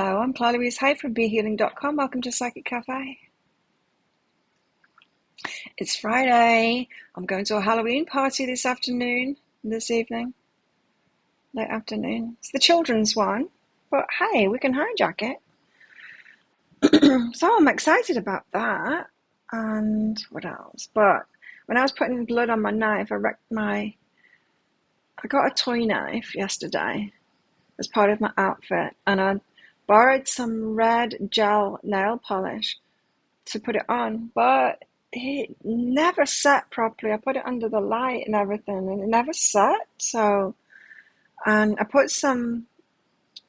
Hello, I'm Claire Louise Hay from BeHealing.com. Welcome to Psychic Cafe. It's Friday. I'm going to a Halloween party this evening, late afternoon. It's the children's one, but hey, we can hijack it. So I'm excited about that. And what else? But when I was putting blood on my knife, I got a toy knife yesterday as part of my outfit, and I borrowed some red gel nail polish to put it on, but it never set properly. I put it under the light and everything, and it never set. And I put some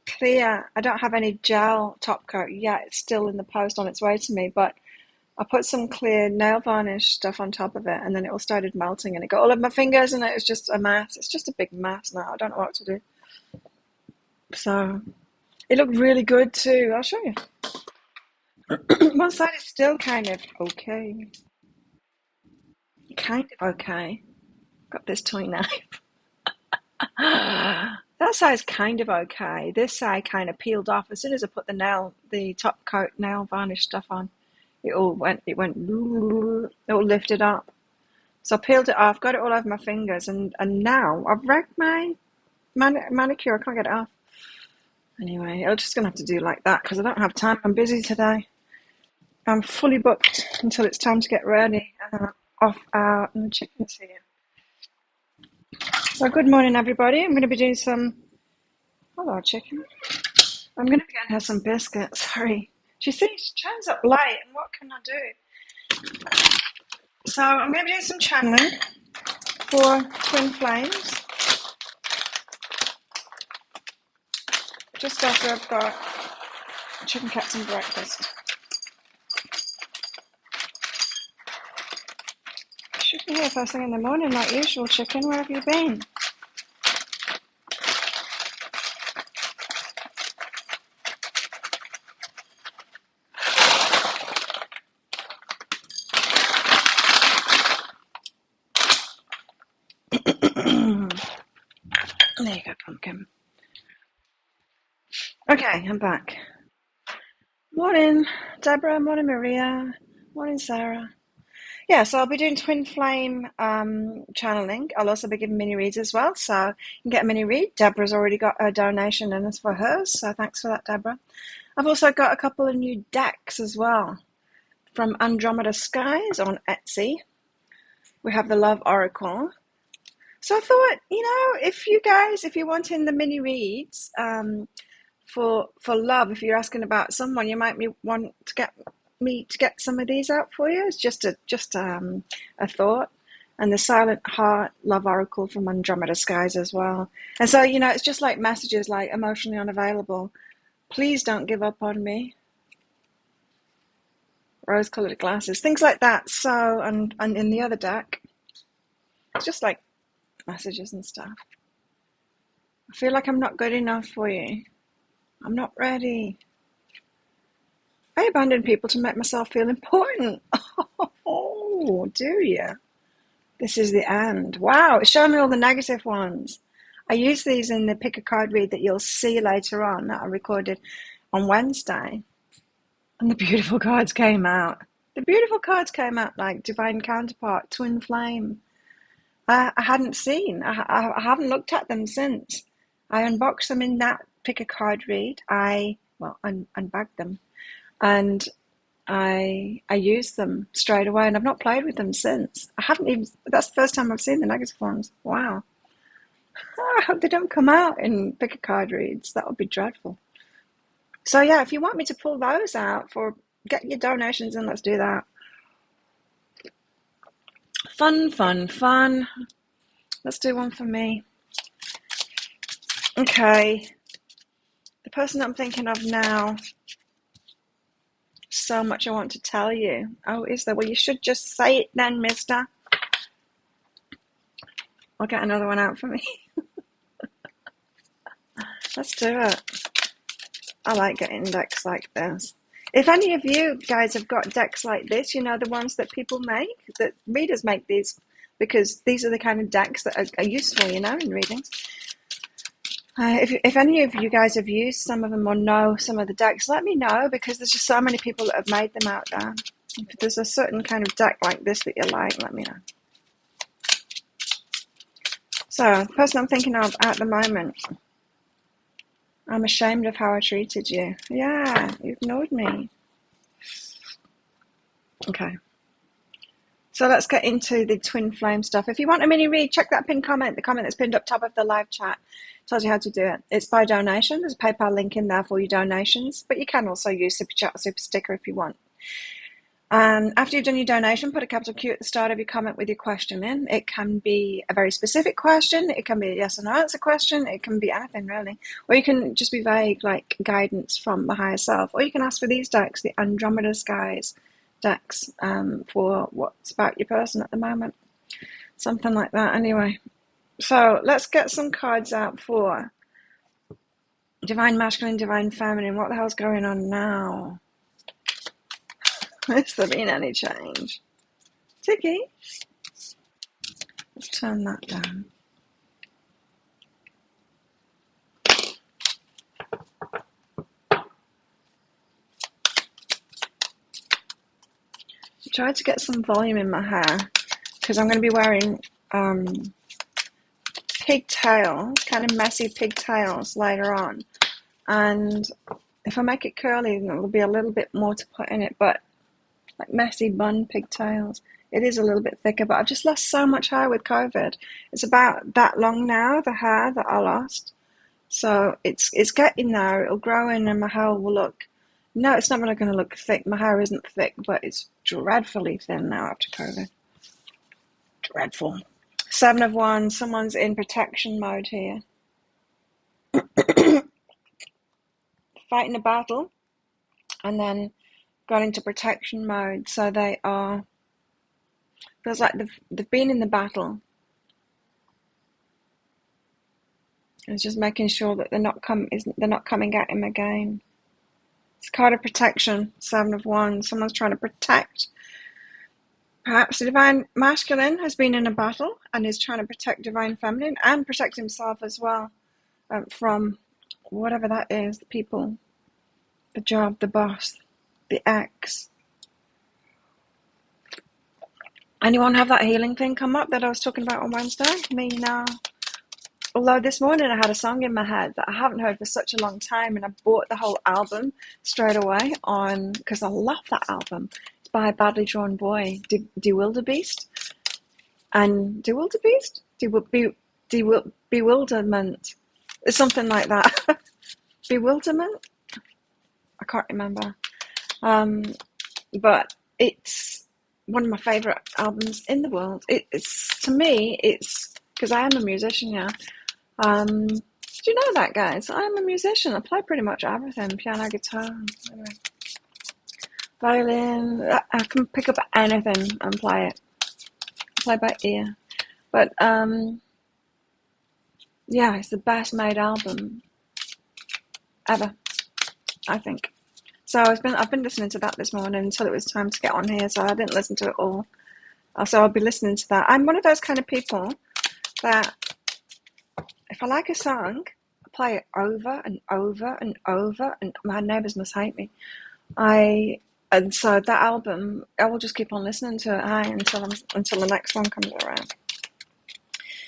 clear, I don't have any gel top coat yet. It's still in the post on its way to me, but I put some clear nail varnish stuff on top of it, and then it all started melting, and it got all over my fingers, and it was just a mess. It's just a big mess now. I don't know what to do. So it looked really good too. I'll show you. One side is still kind of okay. Got this toy knife. That side's kind of okay. This side kind of peeled off as soon as I put the top coat nail varnish stuff on. It all lifted up. So I peeled it off, got it all over my fingers, and now I've wrecked my manicure. I can't get it off. Anyway, I'm just gonna have to do like that because I don't have time. I'm busy today. I'm fully booked until it's time to get ready, and then I'm off out, and the chicken's here. So good morning, everybody. I'm going to be doing some... Hello, chicken. I'm going to be getting her some biscuits. Sorry. She turns up late, and what can I do? So I'm going to be doing some channeling for twin flames. Just after I've got chicken cats and breakfast. Should be here first thing in the morning, like usual, chicken. Where have you been? There you go, pumpkin. Okay, I'm back. Morning, Deborah. Morning, Maria. Morning, Sarah. Yeah, so I'll be doing twin flame channeling. I'll also be giving mini reads as well, so you can get a mini read. Deborah's already got a donation and it's for hers, so thanks for that, Deborah. I've also got a couple of new decks as well from Andromeda Skies on Etsy. We have the Love Oracle. So I thought, if you're wanting the mini reads for love, if you're asking about someone, you might want to get me to get some of these out for you. It's just a thought. And the Silent Heart Love Oracle from Andromeda Skies as well. And so, it's just like messages like emotionally unavailable. Please don't give up on me. Rose-colored glasses, things like that. So, and in the other deck, it's just like messages and stuff. I feel like I'm not good enough for you. I'm not ready. I abandon people to make myself feel important. Oh, do you? This is the end. Wow, it's showing me all the negative ones. I use these in the pick a card read that you'll see later on that I recorded on Wednesday. And the beautiful cards came out. The beautiful cards came out like Divine Counterpart, Twin Flame. I hadn't seen. I haven't looked at them since. I unboxed them in that pick a card read. I unbagged them. And I used them straight away, and I've not played with them since. That's the first time I've seen the negative ones. Wow. I hope they don't come out in pick a card reads. That would be dreadful. So yeah, if you want me to pull those out get your donations in, let's do that. Fun. Let's do one for me. Okay. The person I'm thinking of now, so much I want to tell you. Oh, is there? Well, you should just say it then, mister. I'll get another one out for me. Let's do it. I like getting decks like this. If any of you guys have got decks like this, the ones that people make, that readers make these, because these are the kind of decks that are useful, in readings. If any of you guys have used some of them or know some of the decks, let me know, because there's just so many people that have made them out there. If there's a certain kind of deck like this that you like, let me know. So, the person I'm thinking of at the moment, I'm ashamed of how I treated you. Yeah, you ignored me. Okay. So let's get into the twin flame stuff. If you want a mini read, check that pinned comment, the comment that's pinned up top of the live chat. Tells you how to do it. It's by donation. There's a PayPal link in there for your donations, but you can also use Super Chat or Super Sticker if you want. And after you've done your donation, put a capital Q at the start of your comment with your question in. It can be a very specific question. It can be a yes or no answer question. It can be anything, really. Or you can just be vague, like guidance from the higher self. Or you can ask for these decks, the Andromeda Skies decks, for what's about your person at the moment. Something like that, anyway. So let's get some cards out for Divine Masculine, Divine Feminine. What the hell's going on now? Has there been any change? Ticky. Let's turn that down. I tried to get some volume in my hair because I'm going to be wearing pigtails, kind of messy pigtails later on. And if I make it curly, there'll be a little bit more to put in it, but like messy bun pigtails. It is a little bit thicker, but I've just lost so much hair with COVID. It's about that long now, the hair that I lost. So it's getting there. It'll grow in and my hair will look... No, it's not really going to look thick. My hair isn't thick, but it's dreadfully thin now after COVID. Dreadful. 7 of Wands. Someone's in protection mode here. Fighting a battle and then got into protection mode. So they are... Feels like they've been in the battle. It's just making sure that they're not coming at him again. It's a card of protection, 7 of Wands. Someone's trying to protect. Perhaps the Divine Masculine has been in a battle and is trying to protect Divine Feminine and protect himself as well from whatever that is, the people, the job, the boss, the ex. Anyone have that healing thing come up that I was talking about on Wednesday? Me now. Although this morning I had a song in my head that I haven't heard for such a long time, and I bought the whole album straight away because I love that album. It's by a badly drawn boy, Bewilderbeast. And Bewilderment. It's something like that. Bewilderment? I can't remember. But it's one of my favourite albums in the world. To me, because I am a musician, yeah. Did you know that, guys? I'm a musician. I play pretty much everything. Piano, guitar, anyway. Violin. I can pick up anything and play it. I play by ear. But, yeah, it's the best made album ever, I think. So I've been listening to that this morning until it was time to get on here, so I didn't listen to it all. So I'll be listening to that. I'm one of those kind of people that if I like a song, I play it over and over and over, and my neighbours must hate me. And so that album, I will just keep on listening to it until the next one comes around.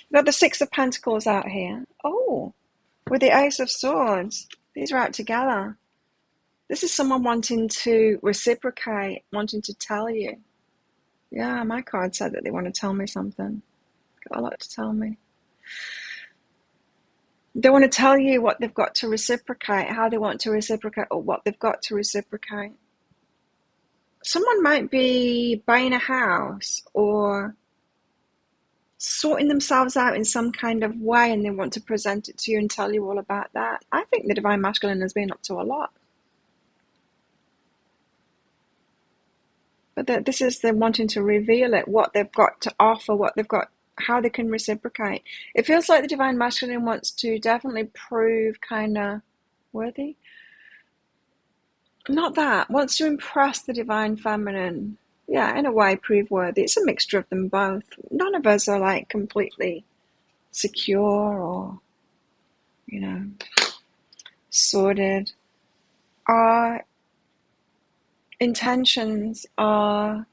We've got the 6 of Pentacles out here. Oh, with the Ace of Swords. These are out together. This is someone wanting to reciprocate, wanting to tell you. Yeah, my card said that they want to tell me something. Got a lot to tell me. They want to tell you what they've got to reciprocate, how they want to reciprocate, or what they've got to reciprocate. Someone might be buying a house or sorting themselves out in some kind of way, and they want to present it to you and tell you all about that. I think the Divine Masculine has been up to a lot. But this is them wanting to reveal it, what they've got to offer, what they've got, how they can reciprocate. It feels like the Divine Masculine wants to definitely prove kind of worthy. Not that. Wants to impress the Divine Feminine. Yeah, in a way, prove worthy. It's a mixture of them both. None of us are like completely secure or you know, sorted. Our intentions are,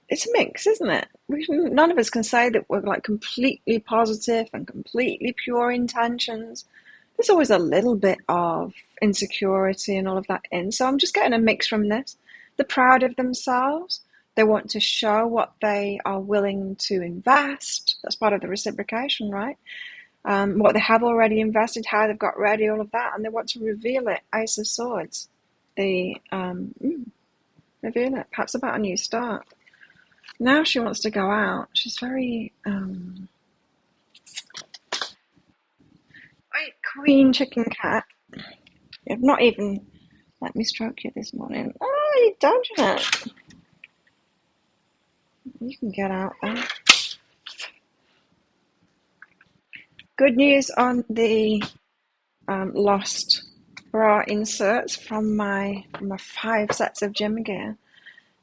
it's a mix, isn't it? None of us can say that we're like completely positive and completely pure intentions. There's always a little bit of insecurity and all of that in. So I'm just getting a mix from this. They're proud of themselves. They want to show what they are willing to invest. That's part of the reciprocation, right? What they have already invested, how they've got ready, all of that. And they want to reveal it. Ace of Swords. They reveal it. Perhaps about a new start. Now she wants to go out. She's very Wait, Queen Chicken Cat. You've not even let me stroke you this morning. Oh, you dodging it. You can get out there. Good news on the lost bra inserts from my 5 sets of gym gear.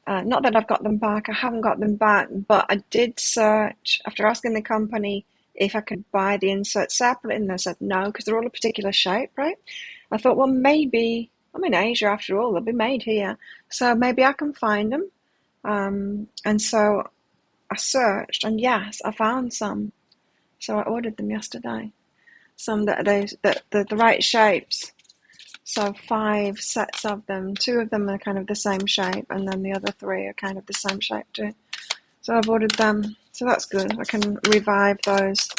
Not that I've got them back. I haven't got them back, but I did search after asking the company if I could buy the inserts separately, and they said no because they're all a particular shape, right? I thought, well, maybe I'm in Asia after all. They'll be made here, so maybe I can find them. And so I searched, and yes, I found some. So I ordered them yesterday. Some that the right shapes. So 5 sets of them. 2 of them are kind of the same shape, and then the other 3 are kind of the same shape too. So I've ordered them. So that's good. I can revive those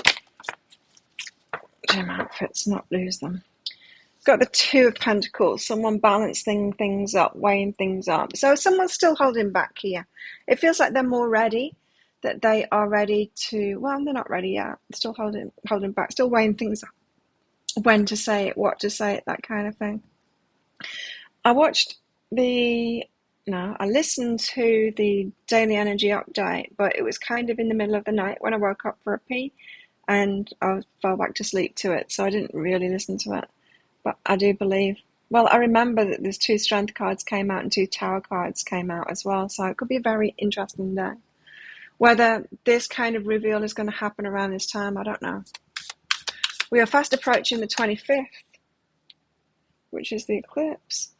gym outfits, not lose them. Got the 2 of Pentacles. Someone balancing things up, weighing things up. So someone's still holding back here. It feels like they're more ready. That they are ready to. Well, they're not ready yet. Still holding back. Still weighing things up. When to say it, what to say it, that kind of thing. I listened to the daily energy update, but it was kind of in the middle of the night when I woke up for a pee, and I fell back to sleep to it, so I didn't really listen to it. But I do believe, well, I remember that there's 2 strength cards came out and 2 tower cards came out as well, so it could be a very interesting day. Whether this kind of reveal is going to happen around this time, I don't know. We are fast approaching the 25th, which is the eclipse.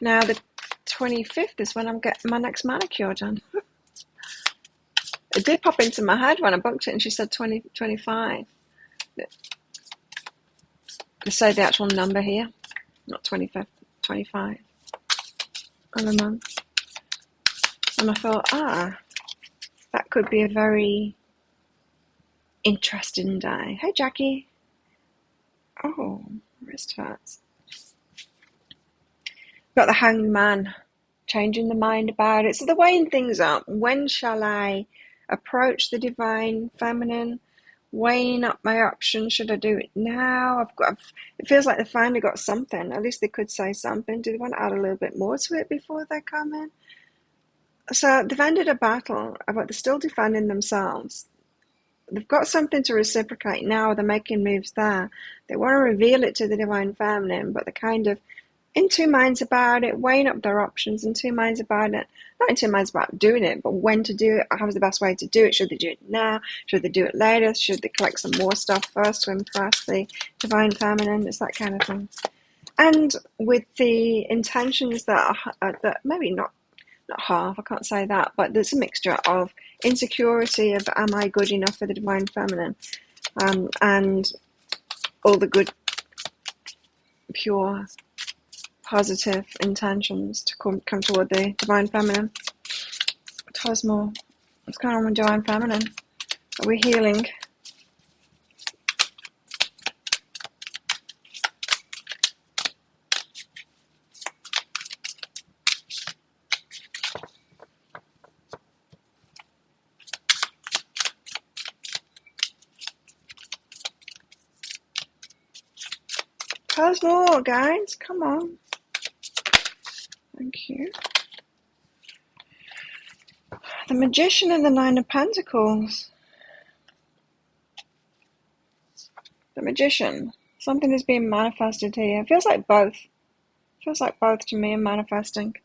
Now the 25th is when I'm getting my next manicure done. It did pop into my head when I booked it, and she said 2025. I say the actual number here, not 25th, 25 on the month. And I thought, that could be a very interesting day. Hey, Jackie. Oh, wrist hurts. Got the Hanged Man, changing the mind about it. So they're weighing things up. When shall I approach the divine feminine? Weighing up my options. Should I do it now? It feels like they finally got something. At least they could say something. Do they want to add a little bit more to it before they come in? So they've ended a battle, but they're still defending themselves. They've got something to reciprocate now. They're making moves there. They want to reveal it to the divine feminine, but they're kind of in 2 minds about it, weighing up their options, in 2 minds about it. Not in 2 minds about doing it, but when to do it. How's the best way to do it? Should they do it now? Should they do it later? Should they collect some more stuff first to impress the divine feminine? It's that kind of thing. And with the intentions that maybe not half, I can't say that, but there's a mixture of insecurity of am I good enough for the divine feminine, and all the good, pure, positive intentions to come toward the divine feminine. Tell us more. What's going on with divine feminine? Are we healing? Tell us more, guys. Come on. Thank you. The Magician and the 9 of Pentacles. The Magician. Something is being manifested here. It feels like both. Feels like both to me are manifesting.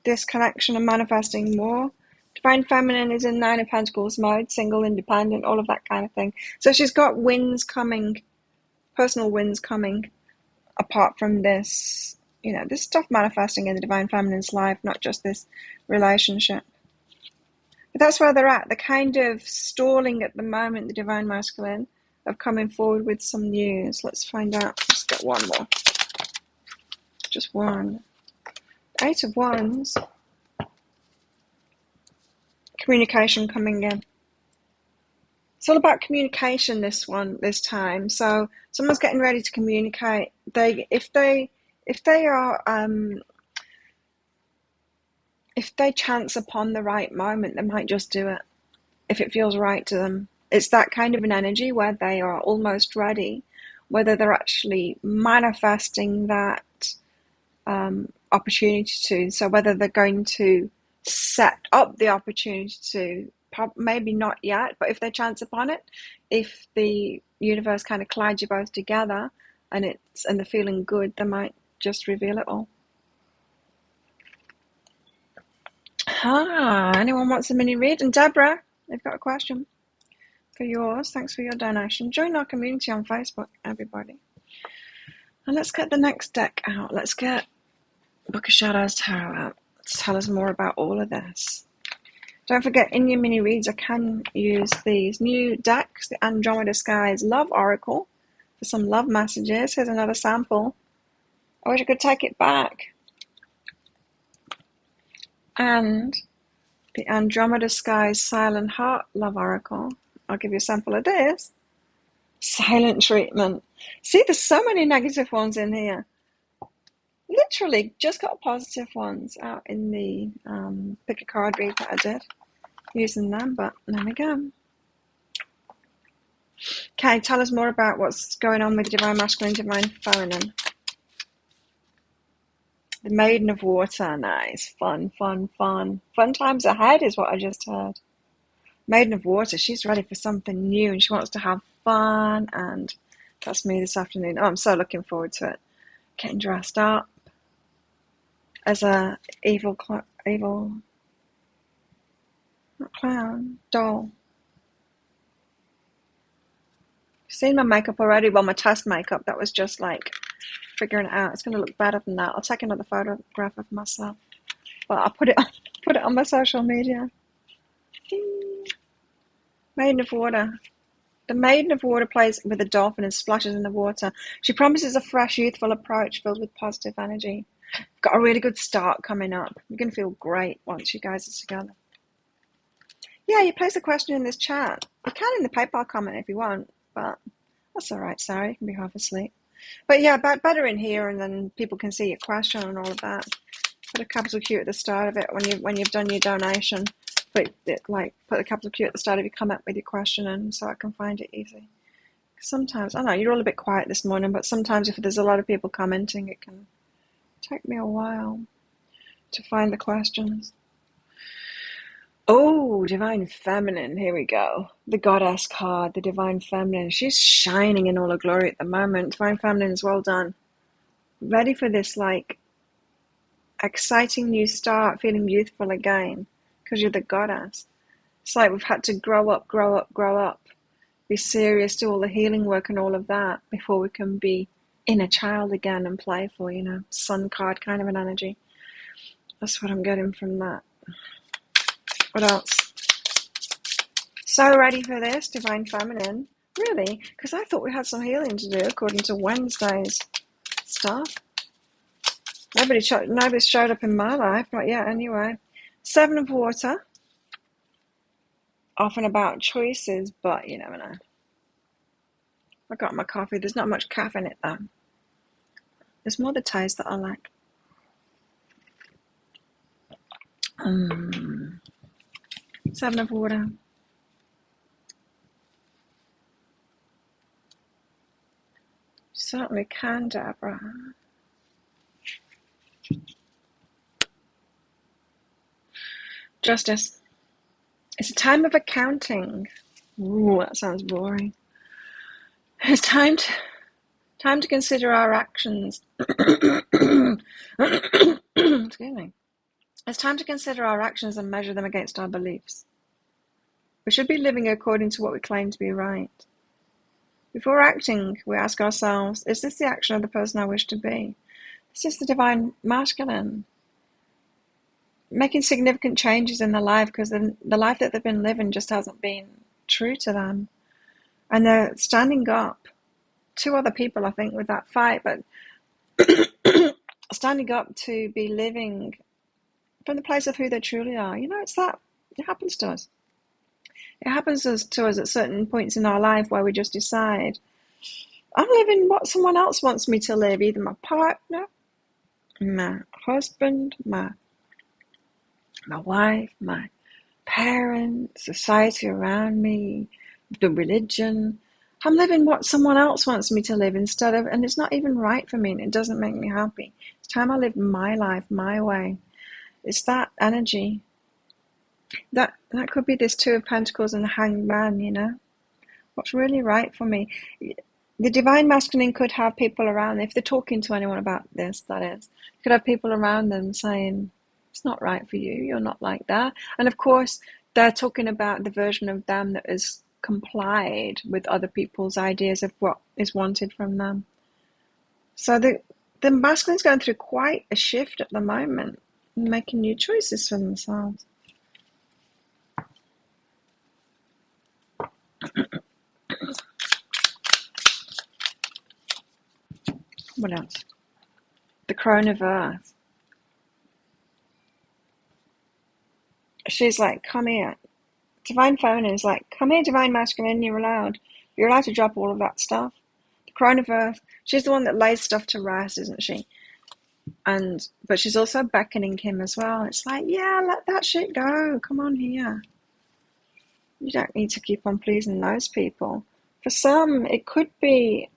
This connection and manifesting more. Divine Feminine is in Nine of Pentacles mode, single, independent, all of that kind of thing. So she's got wins coming, personal wins coming, apart from this, this stuff manifesting in the Divine Feminine's life, not just this relationship. But that's where they're at. They're kind of stalling at the moment, the Divine Masculine, of coming forward with some news. Let's find out. Let's get one more. Just one. Eight of Wands. Communication coming in. It's all about communication this time. So someone's getting ready to communicate. If they chance upon the right moment, they might just do it if it feels right to them. It's that kind of an energy where they are almost ready, whether they're actually manifesting that opportunity to. So whether they're going to set up the opportunity to, maybe not yet, but if they chance upon it, if the universe kind of collides you both together and they're feeling good, they might just reveal it all. Anyone wants a mini read? And Deborah, they've got a question for yours. Thanks for your donation. Join our community on Facebook, everybody. And let's get the next deck out. Let's get Book of Shadows Tarot out. Let's tell us more about all of this. Don't forget, in your mini reads, I can use these new decks, the Andromeda Skies Love Oracle, for some love messages. Here's another sample. I wish I could take it back. And the Andromeda Skies Silent Heart Love Oracle. I'll give you a sample of this. Silent treatment. See, there's so many negative ones in here. Literally just got positive ones out in the pick a card read that I did using them, but there we go. Okay, tell us more about what's going on with Divine Masculine, Divine Feminine. The Maiden of Water, nice. Fun, fun, fun. Fun times ahead is what I just heard. Maiden of Water, she's ready for something new and she wants to have fun, and that's me this afternoon. Oh, I'm so looking forward to it. Getting dressed up as a evil not clown, doll. You've seen my makeup already? Well, my test makeup, that was just like figuring it out. It's going to look better than that. I'll take another photograph of myself. Well, I'll put it on my social media. Maiden of Water. The Maiden of Water plays with a dolphin and splashes in the water. She promises a fresh, youthful approach filled with positive energy. Got a really good start coming up. You're going to feel great once you guys are together. Yeah, you place a question in this chat. You can in the PayPal comment if you want, but that's all right, Sarah. You can be half asleep. But yeah, better in here, and then people can see your question and all of that. Put a capital Q at the start of it when you've done your donation. Put a capital Q at the start of your comment with your question, and so I can find it easy. Sometimes, I know you're all a bit quiet this morning, but sometimes if there's a lot of people commenting, it can take me a while to find the questions. Oh, Divine Feminine, here we go. The Goddess card, the Divine Feminine. She's shining in all her glory at the moment. Divine Feminine is well done. Ready for this, exciting new start, feeling youthful again, because you're the Goddess. It's like we've had to grow up, be serious, do all the healing work and all of that before we can be inner child again and playful, sun card kind of an energy. That's what I'm getting from that. What else? So ready for this, Divine Feminine. Really? Because I thought we had some healing to do according to Wednesday's stuff. Nobody's showed up in my life, not yet anyway. Seven of Water. Often about choices, but you never know. I got my coffee. There's not much caffeine in it though. There's more the taste that I like. Seven of Water. Certainly can, Deborah. Justice. It's a time of accounting. Ooh, that sounds boring. It's time to consider our actions. Excuse me. It's time to consider our actions and measure them against our beliefs. We should be living according to what we claim to be right. Before acting, we ask ourselves, is this the action of the person I wish to be? This is the divine masculine. Making significant changes in their life because the life that they've been living just hasn't been true to them. And they're standing up to other people, I think, with that fight, but standing up to be living from the place of who they truly are. You know, it's that. It happens to us. It happens to us at certain points in our life where we just decide, I'm living what someone else wants me to live, either my partner, my husband, my wife, my parents, society around me, the religion. I'm living what someone else wants me to live instead of, and it's not even right for me, and it doesn't make me happy. It's time I live my life, my way. It's that energy. That could be this Two of Pentacles and the Hanged Man, you know. What's really right for me. The divine masculine could have people around, if they're talking to anyone about this, that is, could have people around them saying, it's not right for you, you're not like that. And of course, they're talking about the version of them that has complied with other people's ideas of what is wanted from them. So the masculine's going through quite a shift at the moment, making new choices for themselves. What else? The Crone of Earth. She's like, come here. Divine Feminine is like, come here, Divine Masculine, you're allowed. You're allowed to drop all of that stuff. The Crone of Earth, she's the one that lays stuff to rest, isn't she? But she's also beckoning him as well. It's like, yeah, let that shit go. Come on here. You don't need to keep on pleasing those people. For some, it could be,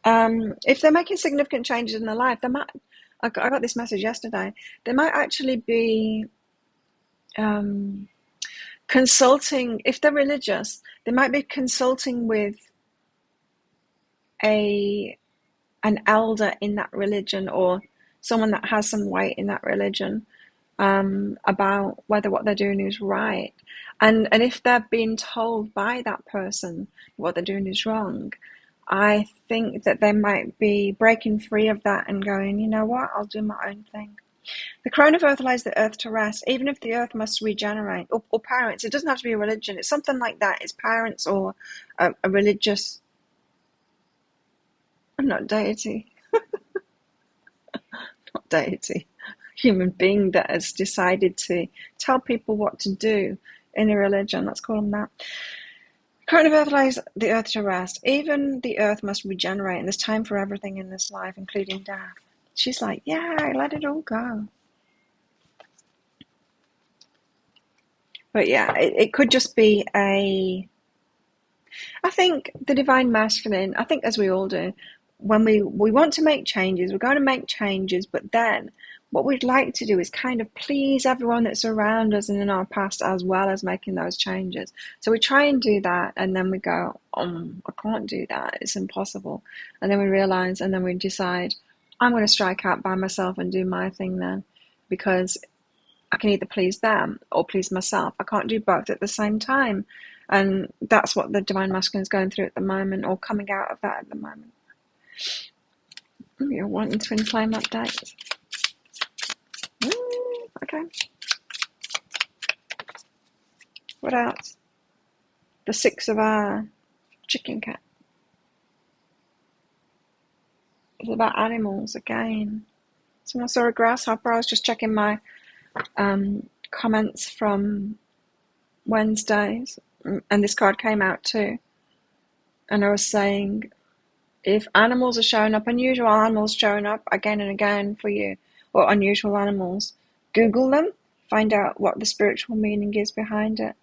if they're making significant changes in their life, they might, I got this message yesterday, they might actually be consulting, if they're religious, they might be consulting with an elder in that religion or someone that has some weight in that religion about whether what they're doing is right. And if they're being told by that person what they're doing is wrong, I think that they might be breaking free of that and going, you know what, I'll do my own thing. The Crone of Earth lays the earth to rest, even if the earth must regenerate. Or parents, it doesn't have to be a religion, it's something like that. It's parents or a religious, not deity, not deity, human being that has decided to tell people what to do in a religion. Let's call them that. Crone of Earth lays the earth to rest. Even the earth must regenerate, and there's time for everything in this life, including death. She's like, yeah, let it all go. But yeah, it could just be I think the divine masculine, I think as we all do, when we want to make changes, we're going to make changes, but then what we'd like to do is kind of please everyone that's around us and in our past as well as making those changes. So we try and do that, and then we go, I can't do that, it's impossible. And then we realize, and then we decide, I'm going to strike out by myself and do my thing then, because I can either please them or please myself. I can't do both at the same time. And that's what the divine masculine is going through at the moment, or coming out of that at the moment. You're wanting twin flame updates. Okay. What else? The 6 of chicken cat. It's about animals again. Someone saw a grasshopper. I was just checking my comments from Wednesdays, and this card came out too. And I was saying, if animals are showing up, unusual animals showing up again and again for you, or unusual animals, Google them, find out what the spiritual meaning is behind it.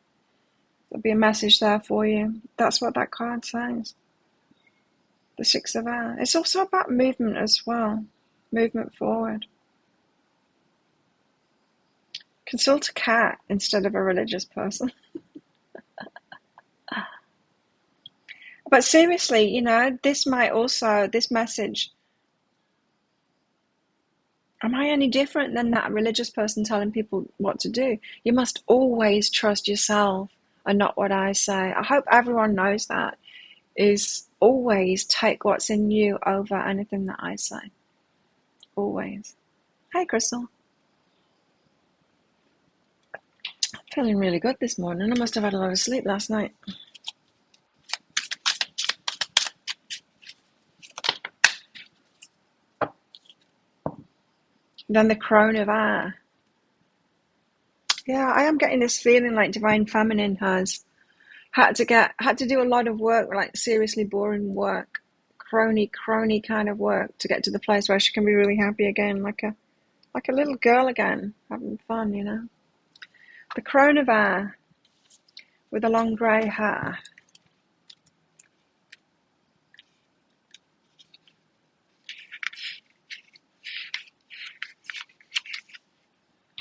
There'll be a message there for you. That's what that card says. The 6 of Air. It's also about movement as well. Movement forward. Consult a cat instead of a religious person. But seriously, you know, this message, Am I any different than that religious person telling people what to do? You must always trust yourself and not what I say. I hope everyone knows that, is always take what's in you over anything that I say. Always. Hey, Crystal. Feeling really good this morning. I must have had a lot of sleep last night. Then the crone of air. Yeah, I am getting this feeling like Divine Feminine has had to do a lot of work, like seriously boring work, crony kind of work, to get to the place where she can be really happy again, like a little girl again, having fun, you know. The crone of air with the long grey hair.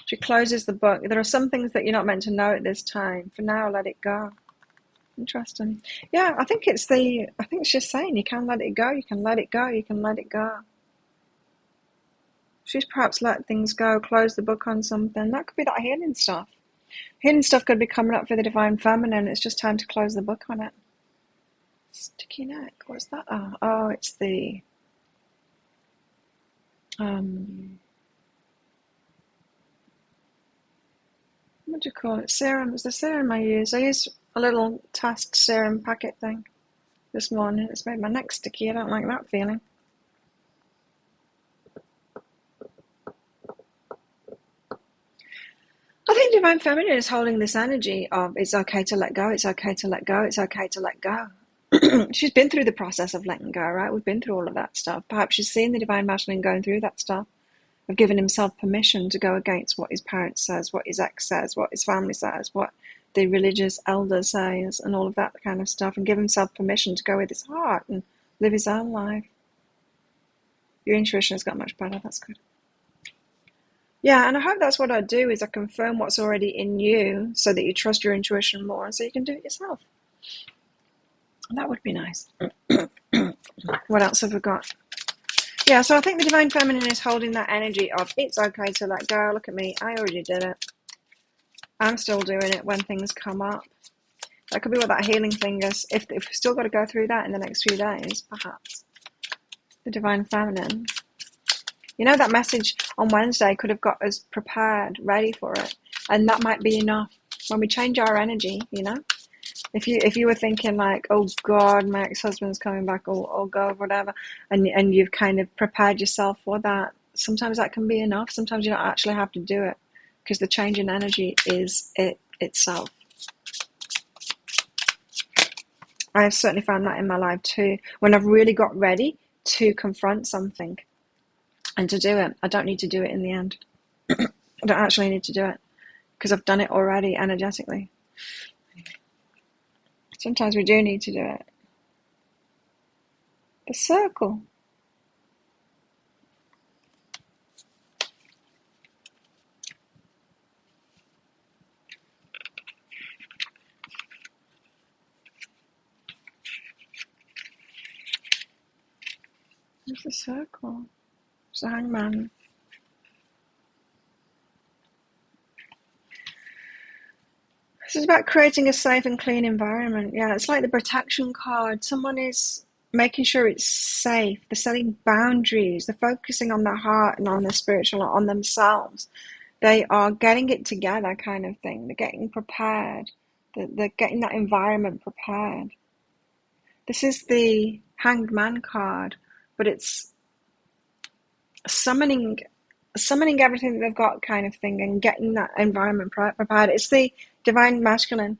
She closes the book. There are some things that you're not meant to know at this time. For now, let it go. Interesting. Yeah, I think it's just saying you can let it go, you can let it go, you can let it go. She's perhaps let things go, close the book on something. That could be that healing stuff. Healing stuff could be coming up for the Divine Feminine. It's just time to close the book on it. Sticky neck. What's that? Oh, it's the what do you call it? Serum. It's the serum I use. I use a little tasked serum packet thing this morning. It's made my neck sticky. I don't like that feeling. I think Divine Feminine is holding this energy of it's okay to let go, it's okay to let go, it's okay to let go. She's been through the process of letting go, right? We've been through all of that stuff. Perhaps she's seen the Divine Masculine going through that stuff, of giving himself permission to go against what his parents says, what his ex says, what his family says, what the religious elder says, and all of that kind of stuff, and give himself permission to go with his heart and live his own life. Your intuition has got much better. That's good. Yeah, and I hope that's what I do, is I confirm what's already in you so that you trust your intuition more and so you can do it yourself. That would be nice. What else have we got? Yeah, so I think the Divine Feminine is holding that energy of it's okay to let go. Look at me. I already did it. I'm still doing it when things come up. That could be what that healing thing is. If we've still got to go through that in the next few days, perhaps. The Divine Feminine. You know, that message on Wednesday could have got us prepared, ready for it. And that might be enough. When we change our energy, you know? If you were thinking like, oh God, my ex-husband's coming back, or oh God, whatever, and you've kind of prepared yourself for that, sometimes that can be enough. Sometimes you don't actually have to do it, because the change in energy is it itself. I've certainly found that in my life too. When I've really got ready to confront something and to do it, I don't need to do it in the end. I don't actually need to do it, because I've done it already energetically. Sometimes we do need to do it. The circle. There's the circle. It's the hangman. This is about creating a safe and clean environment. Yeah, it's like the protection card. Someone is making sure it's safe. They're setting boundaries. They're focusing on their heart and on their spiritual, on themselves. They are getting it together, kind of thing. They're getting prepared. They're getting that environment prepared. This is the Hanged Man card, but it's summoning everything that they've got, kind of thing, and getting that environment prepared. It's the Divine Masculine.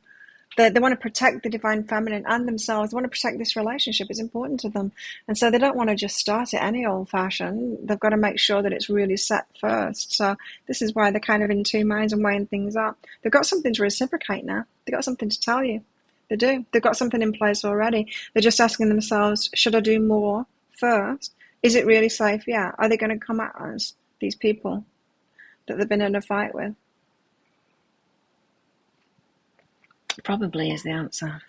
They want to protect the Divine Feminine and themselves. They want to protect this relationship. It's important to them. And so they don't want to just start it any old fashion. They've got to make sure that it's really set first. So this is why they're kind of in two minds and weighing things up. They've got something to reciprocate now. They've got something to tell you. They do. They've got something in place already. They're just asking themselves, should I do more first? Is it really safe? Yeah. Are they going to come at us, these people that they've been in a fight with? Probably is the answer.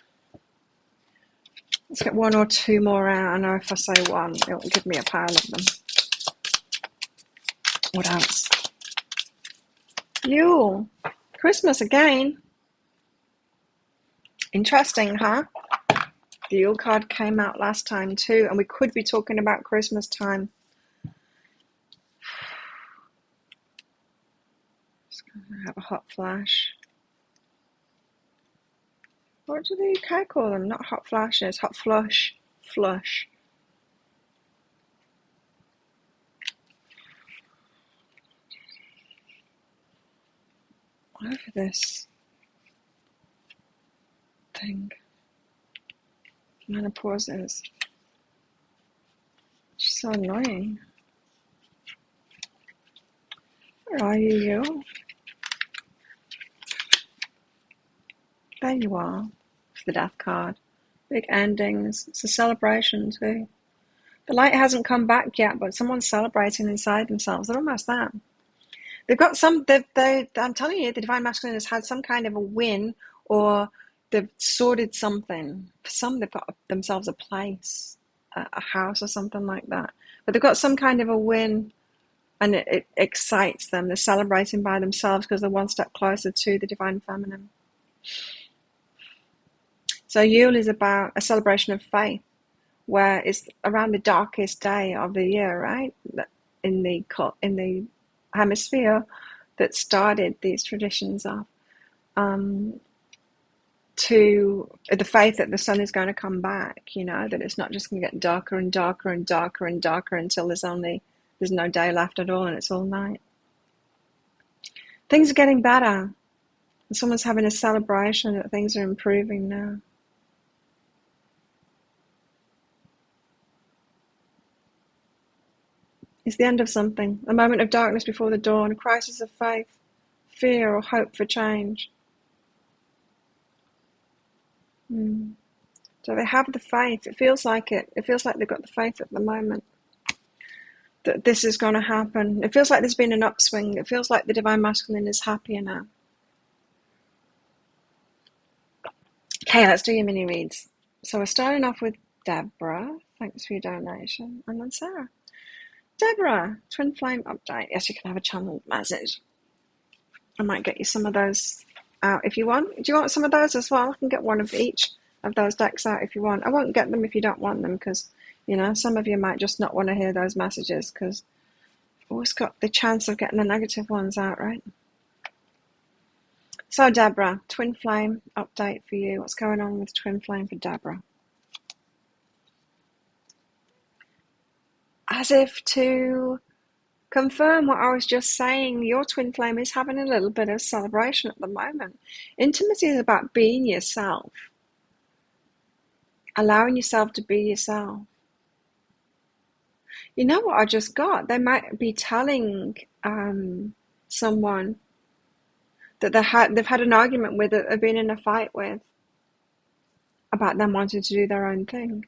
Let's get one or two more out. I know if I say one, it will give me a pile of them. What else? Yule. Christmas again. Interesting, huh? The Yule card came out last time too, and we could be talking about Christmas time. Just gonna have a hot flash. What do the UK call them? Not hot flashes, hot flush. Flush. Over this thing. Menopause is just so annoying. Where are you, Yule? There you are. It's the Death card. Big endings. It's a celebration too. The light hasn't come back yet, but someone's celebrating inside themselves. They're almost there. They've got some. I'm telling you, the Divine Masculine has had some kind of a win, or they've sorted something. For some, they've got themselves a place, a house, or something like that. But they've got some kind of a win, and it excites them. They're celebrating by themselves because they're one step closer to the Divine Feminine. So Yule is about a celebration of faith, where it's around the darkest day of the year, right? In the hemisphere that started these traditions of, to the faith that the sun is going to come back, that it's not just going to get darker and darker and darker and darker until there's no day left at all and it's all night. Things are getting better. And someone's having a celebration that things are improving now. It's the end of something, a moment of darkness before the dawn, a crisis of faith, fear or hope for change. So they have the faith. It feels like it. It feels like they've got the faith at the moment that this is going to happen. It feels like there's been an upswing. It feels like the Divine Masculine is happier now. Okay, let's do your mini reads. So we're starting off with Deborah. Thanks for your donation. And then Sarah. Deborah, Twin Flame update. Yes, you can have a channeled message. I might get you some of those out if you want. Do you want some of those as well? I can get one of each of those decks out if you want. I won't get them if you don't want them because, some of you might just not want to hear those messages because you've always got the chance of getting the negative ones out, right? So, Deborah, Twin Flame update for you. What's going on with Twin Flame for Deborah? As if to confirm what I was just saying, your Twin Flame is having a little bit of celebration at the moment. Intimacy is about being yourself. Allowing yourself to be yourself. You know what I just got? They might be telling someone that they've had an argument with, that they've been in a fight with, about them wanting to do their own thing.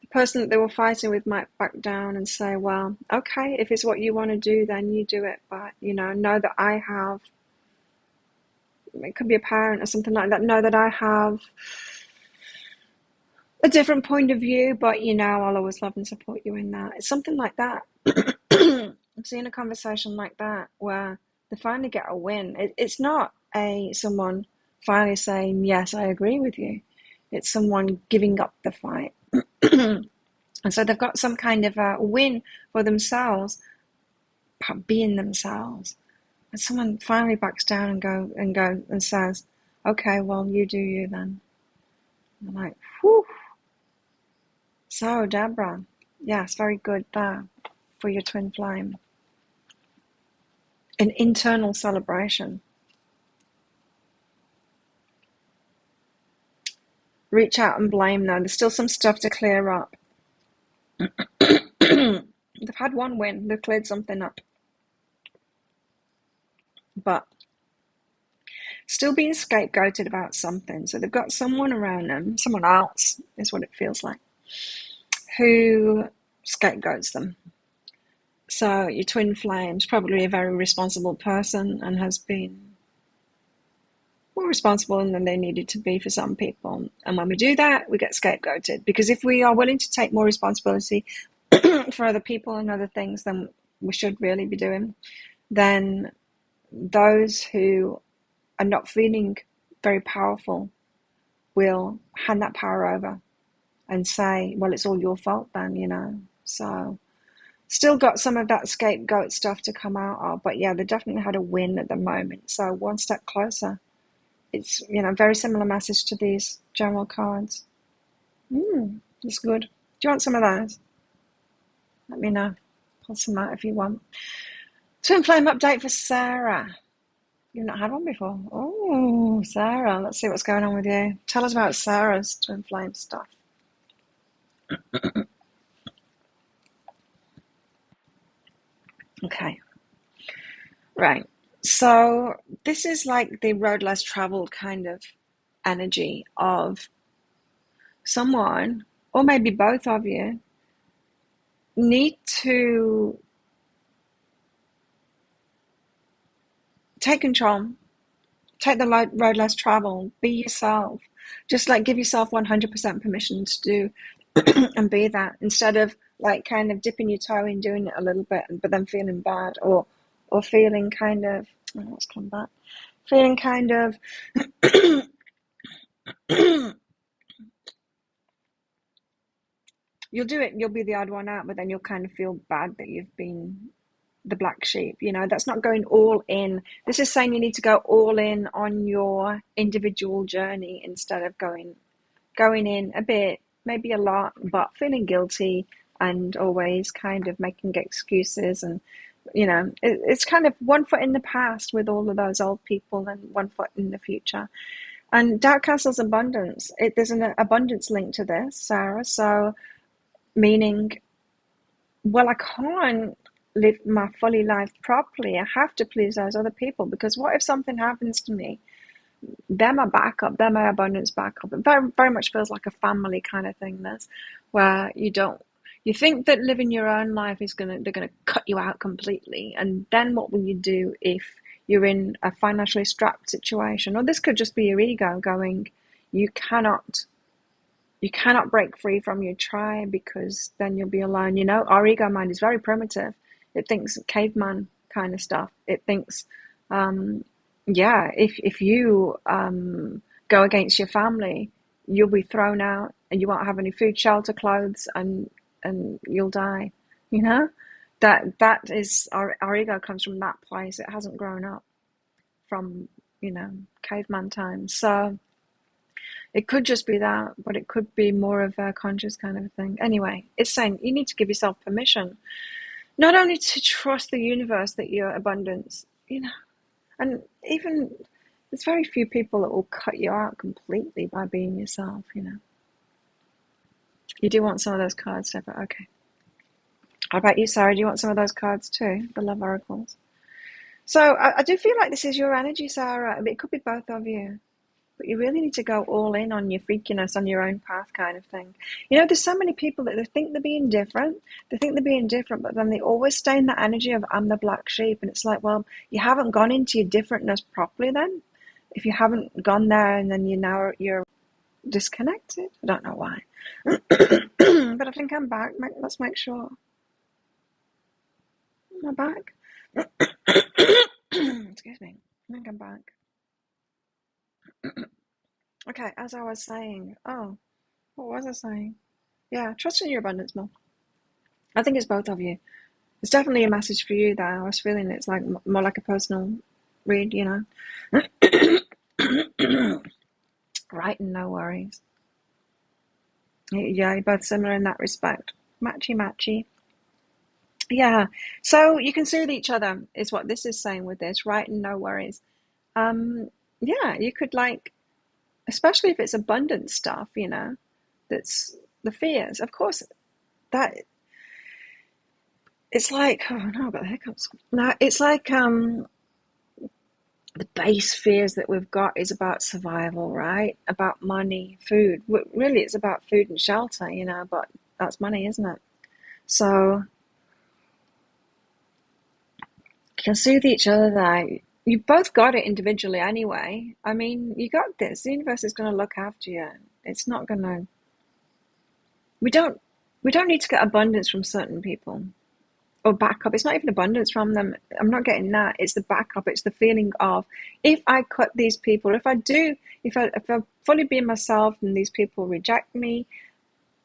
The person that they were fighting with might back down and say, well, okay, if it's what you want to do, then you do it. But, know that I have, it could be a parent or something like that, know that I have a different point of view, but, I'll always love and support you in that. It's something like that. I'm seeing a conversation like that where they finally get a win. It's not someone finally saying, yes, I agree with you. It's someone giving up the fight. And so they've got some kind of a win for themselves, being themselves. And someone finally backs down and says, okay, well, you do you then. And I'm like, whew. So, Deborah, yes, very good there for your Twin Flame. An internal celebration. Reach out and blame though. There's still some stuff to clear up. They've had one win. They've cleared something up. But still being scapegoated about something. So they've got someone around them, someone else is what it feels like, who scapegoats them. So your Twin Flame's probably a very responsible person and has been more responsible than they needed to be for some people. And when we do that, we get scapegoated. Because if we are willing to take more responsibility, for other people and other things than we should really be doing, then those who are not feeling very powerful will hand that power over and say, well, it's all your fault then, So still got some of that scapegoat stuff to come out of, but yeah, they definitely had a win at the moment. So one step closer. It's, very similar message to these general cards. It's good. Do you want some of those? Let me know. Pull some out if you want. Twin flame update for Sarah. You've not had one before. Oh, Sarah. Let's see what's going on with you. Tell us about Sarah's twin flame stuff. Okay. Right. So this is like the road less traveled kind of energy of someone, or maybe both of you, need to take control, take the road less traveled, be yourself. Just like give yourself 100% permission to do and be that, instead of like kind of dipping your toe in, doing it a little bit, but then feeling bad, or feeling kind of, oh, let's come back, feeling kind of you'll do it, you'll be the odd one out, but then you'll kind of feel bad that you've been the black sheep. That's not going all in. This is saying you need to go all in on your individual journey instead of going in a bit, maybe a lot, but feeling guilty and always kind of making excuses. And it's kind of one foot in the past with all of those old people and one foot in the future. And Dark Castle's abundance, there's an abundance link to this, Sarah. So meaning, well, I can't live my fully life properly. I have to please those other people, because what if something happens to me? They're my backup, they're my abundance backup. It very, very much feels like a family kind of thing, this, where you think that living your own life they're gonna cut you out completely, and then what will you do if you're in a financially strapped situation? Or this could just be your ego going, you cannot break free from your tribe, because then you'll be alone. Our ego mind is very primitive. It thinks caveman kind of stuff. It thinks, if you go against your family, you'll be thrown out and you won't have any food, shelter, clothes, and you'll die. That is our ego comes from that place. It hasn't grown up from caveman times. So it could just be that, but it could be more of a conscious kind of thing. Anyway, it's saying you need to give yourself permission, not only to trust the universe that you're abundance, and even there's very few people that will cut you out completely by being yourself, You do want some of those cards, Deborah? Okay. How about you, Sarah? Do you want some of those cards too, the love oracles? So I do feel like this is your energy, Sarah. It could be both of you. But you really need to go all in on your freakiness, on your own path kind of thing. There's so many people that they think they're being different. They think they're being different, but then they always stay in that energy of, I'm the black sheep. And it's like, well, you haven't gone into your differentness properly then. If you haven't gone there, and then you're disconnected. I don't know why. But I think I'm back. Let's make sure. Am I back? Excuse me. I think I'm back. Okay, as I was saying, what was I saying? Yeah, trust in your abundance more. I think it's both of you. It's definitely a message for you there. I was feeling it's like more like a personal read, Right, and no worries. Yeah, you're both similar in that respect. Matchy, matchy. Yeah, so you can soothe each other, is what this is saying with this. Right, and no worries. Yeah, you could especially if it's abundant stuff, that's the fears. Of course, that it's like, oh no, I've got the hiccups. No, it's like the base fears that we've got is about survival, right? About money, food. Really, it's about food and shelter, but that's money, isn't it? So you can soothe each other there. You both got it individually anyway. I mean, you got this. The universe is going to look after you. It's not going to... We don't We don't need to get abundance from certain people or backup. It's not even abundance from them. I'm not getting that. It's the backup. It's the feeling of, if I cut these people, if I fully be myself and these people reject me,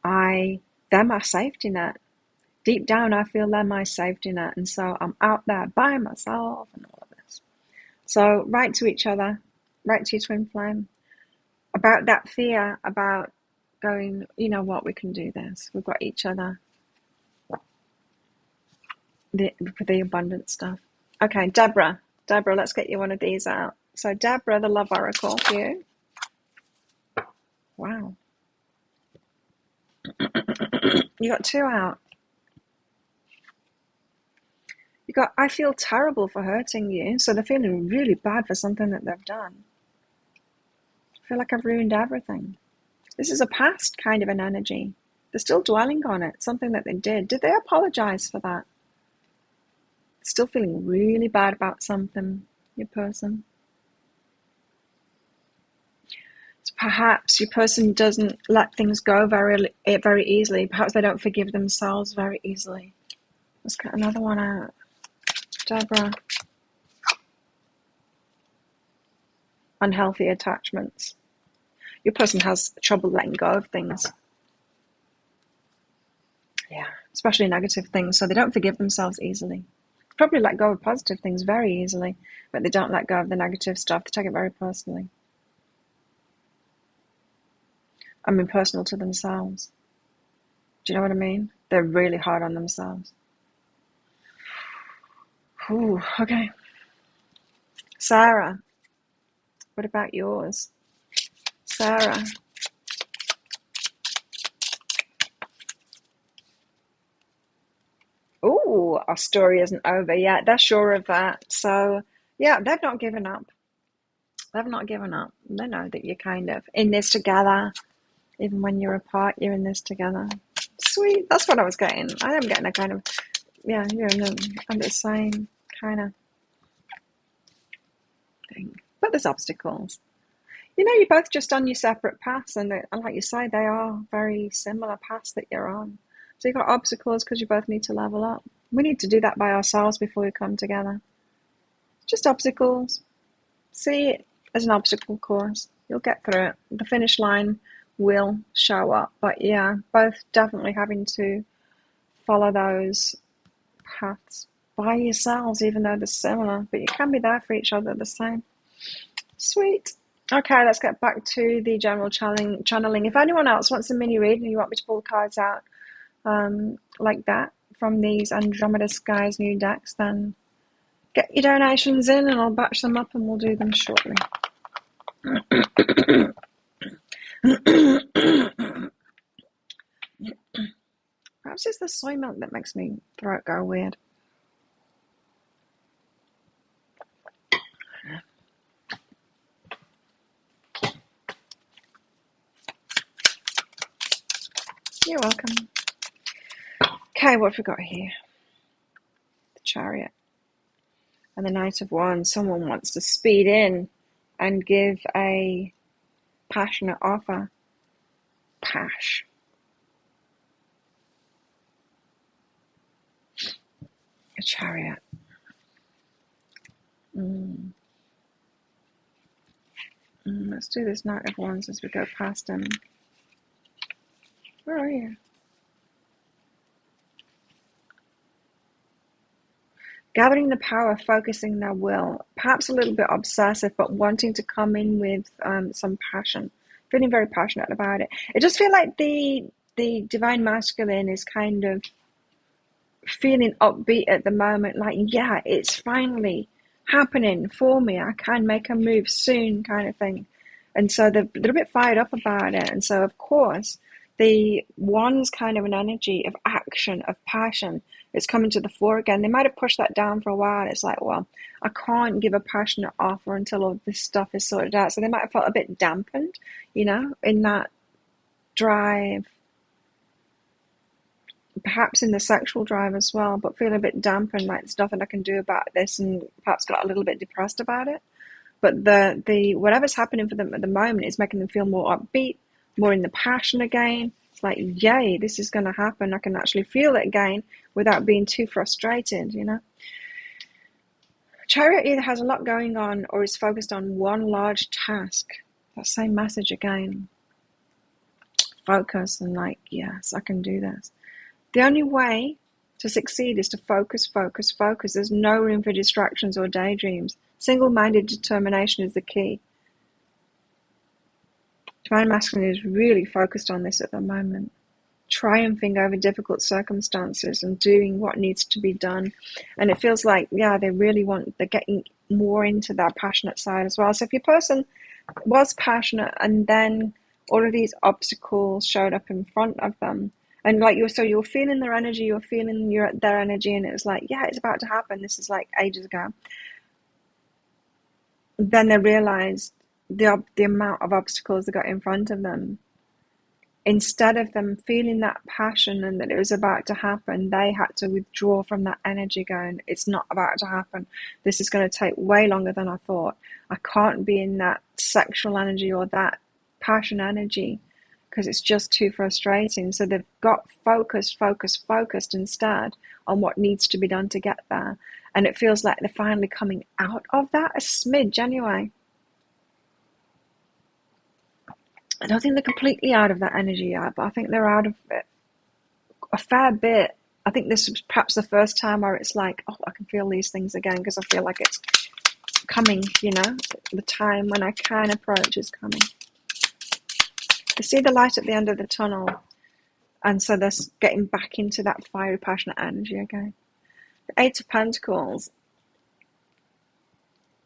they're my safety net. Deep down, I feel they're my safety net. And so I'm out there by myself and all of this. So write to each other, write to your twin flame about that fear, about going, you know what, we can do this. We've got each other. For the abundant stuff. Okay, Deborah, let's get you one of these out. So Deborah, the Love Oracle, you. Wow. You got 2 out. You got, I feel terrible for hurting you. So they're feeling really bad for something that they've done. I feel like I've ruined everything. This is a past kind of an energy. They're still dwelling on it, something that they did. Did they apologize for that? Still feeling really bad about something, your person. So perhaps your person doesn't let things go very easily. Perhaps they don't forgive themselves very easily. Let's get another one out. Deborah. Unhealthy attachments. Your person has trouble letting go of things. Yeah, especially negative things. So they don't forgive themselves easily. Probably let go of positive things very easily, but they don't let go of the negative stuff. They take it very personally. I mean, personal to themselves. Do you know what I mean? They're really hard on themselves. Ooh, okay. Sarah, what about yours? Sarah. Ooh, our story isn't over yet. They're sure of that. So, yeah, they've not given up. They've not given up. They know that you're kind of in this together. Even when you're apart, you're in this together. Sweet. That's what I was getting. I am getting a kind of, yeah, you're in the same kind of thing. But there's obstacles. You know, you're both just on your separate paths, and like you say, they are very similar paths that you're on. So you've got obstacles because you both need to level up. We need to do that by ourselves before we come together. Just obstacles. See it as an obstacle course. You'll get through it. The finish line will show up. But yeah, both definitely having to follow those paths by yourselves, even though they're similar. But you can be there for each other the same. Sweet. Okay, let's get back to the general channeling. If anyone else wants a mini read and you want me to pull the cards out like that from these Andromeda Skies new decks, then get your donations in and I'll batch them up and we'll do them shortly. Perhaps it's the soy milk that makes me throat go weird. You're welcome. Okay, what have we got here? The Chariot and the Knight of Wands. Someone wants to speed in and give a passionate offer. Pash. A Chariot. Let's do this Knight of Wands as we go past him. Where are you? Gathering the power, focusing their will, perhaps a little bit obsessive, but wanting to come in with some passion, feeling very passionate about it. It just feels like the divine masculine is kind of feeling upbeat at the moment, like, yeah, it's finally happening for me. I can make a move soon, kind of thing. And so they're a bit fired up about it. And so, of course, the one's kind of an energy of action, of passion, it's coming to the fore again. They might have pushed that down for a while. It's like, well, I can't give a passionate offer until all this stuff is sorted out. So they might have felt a bit dampened, you know, in that drive. Perhaps in the sexual drive as well, but feel a bit dampened, like there's nothing I can do about this, and perhaps got a little bit depressed about it. But the whatever's happening for them at the moment is making them feel more upbeat, more in the passion again, It's like, yay, this is going to happen. I can actually feel it again without being too frustrated, you know. Chariot either has a lot going on or is focused on one large task. That same message again. Focus and like, yes, I can do this. The only way to succeed is to focus, focus, focus. There's no room for distractions or daydreams. Single-minded determination is the key. Divine Masculine is really focused on this at the moment. Triumphing over difficult circumstances and doing what needs to be done. And it feels like, yeah, they're getting more into that passionate side as well. So if your person was passionate and then all of these obstacles showed up in front of them, and like you're feeling their energy, you're feeling their energy, and it was like, yeah, it's about to happen. This is like ages ago. Then they realized the amount of obstacles they got in front of them. Instead of them feeling that passion and that it was about to happen, they had to withdraw from that energy going, it's not about to happen. This is going to take way longer than I thought. I can't be in that sexual energy or that passion energy because it's just too frustrating. So they've got focused instead on what needs to be done to get there. And it feels like they're finally coming out of that a smidge anyway. I don't think they're completely out of that energy yet, but I think they're out of it a fair bit. I think this is perhaps the first time where it's like, oh, I can feel these things again because I feel like it's coming, you know, the time when I can approach is coming. They see the light at the end of the tunnel, and so they're getting back into that fiery, passionate energy again. The Eight of Pentacles,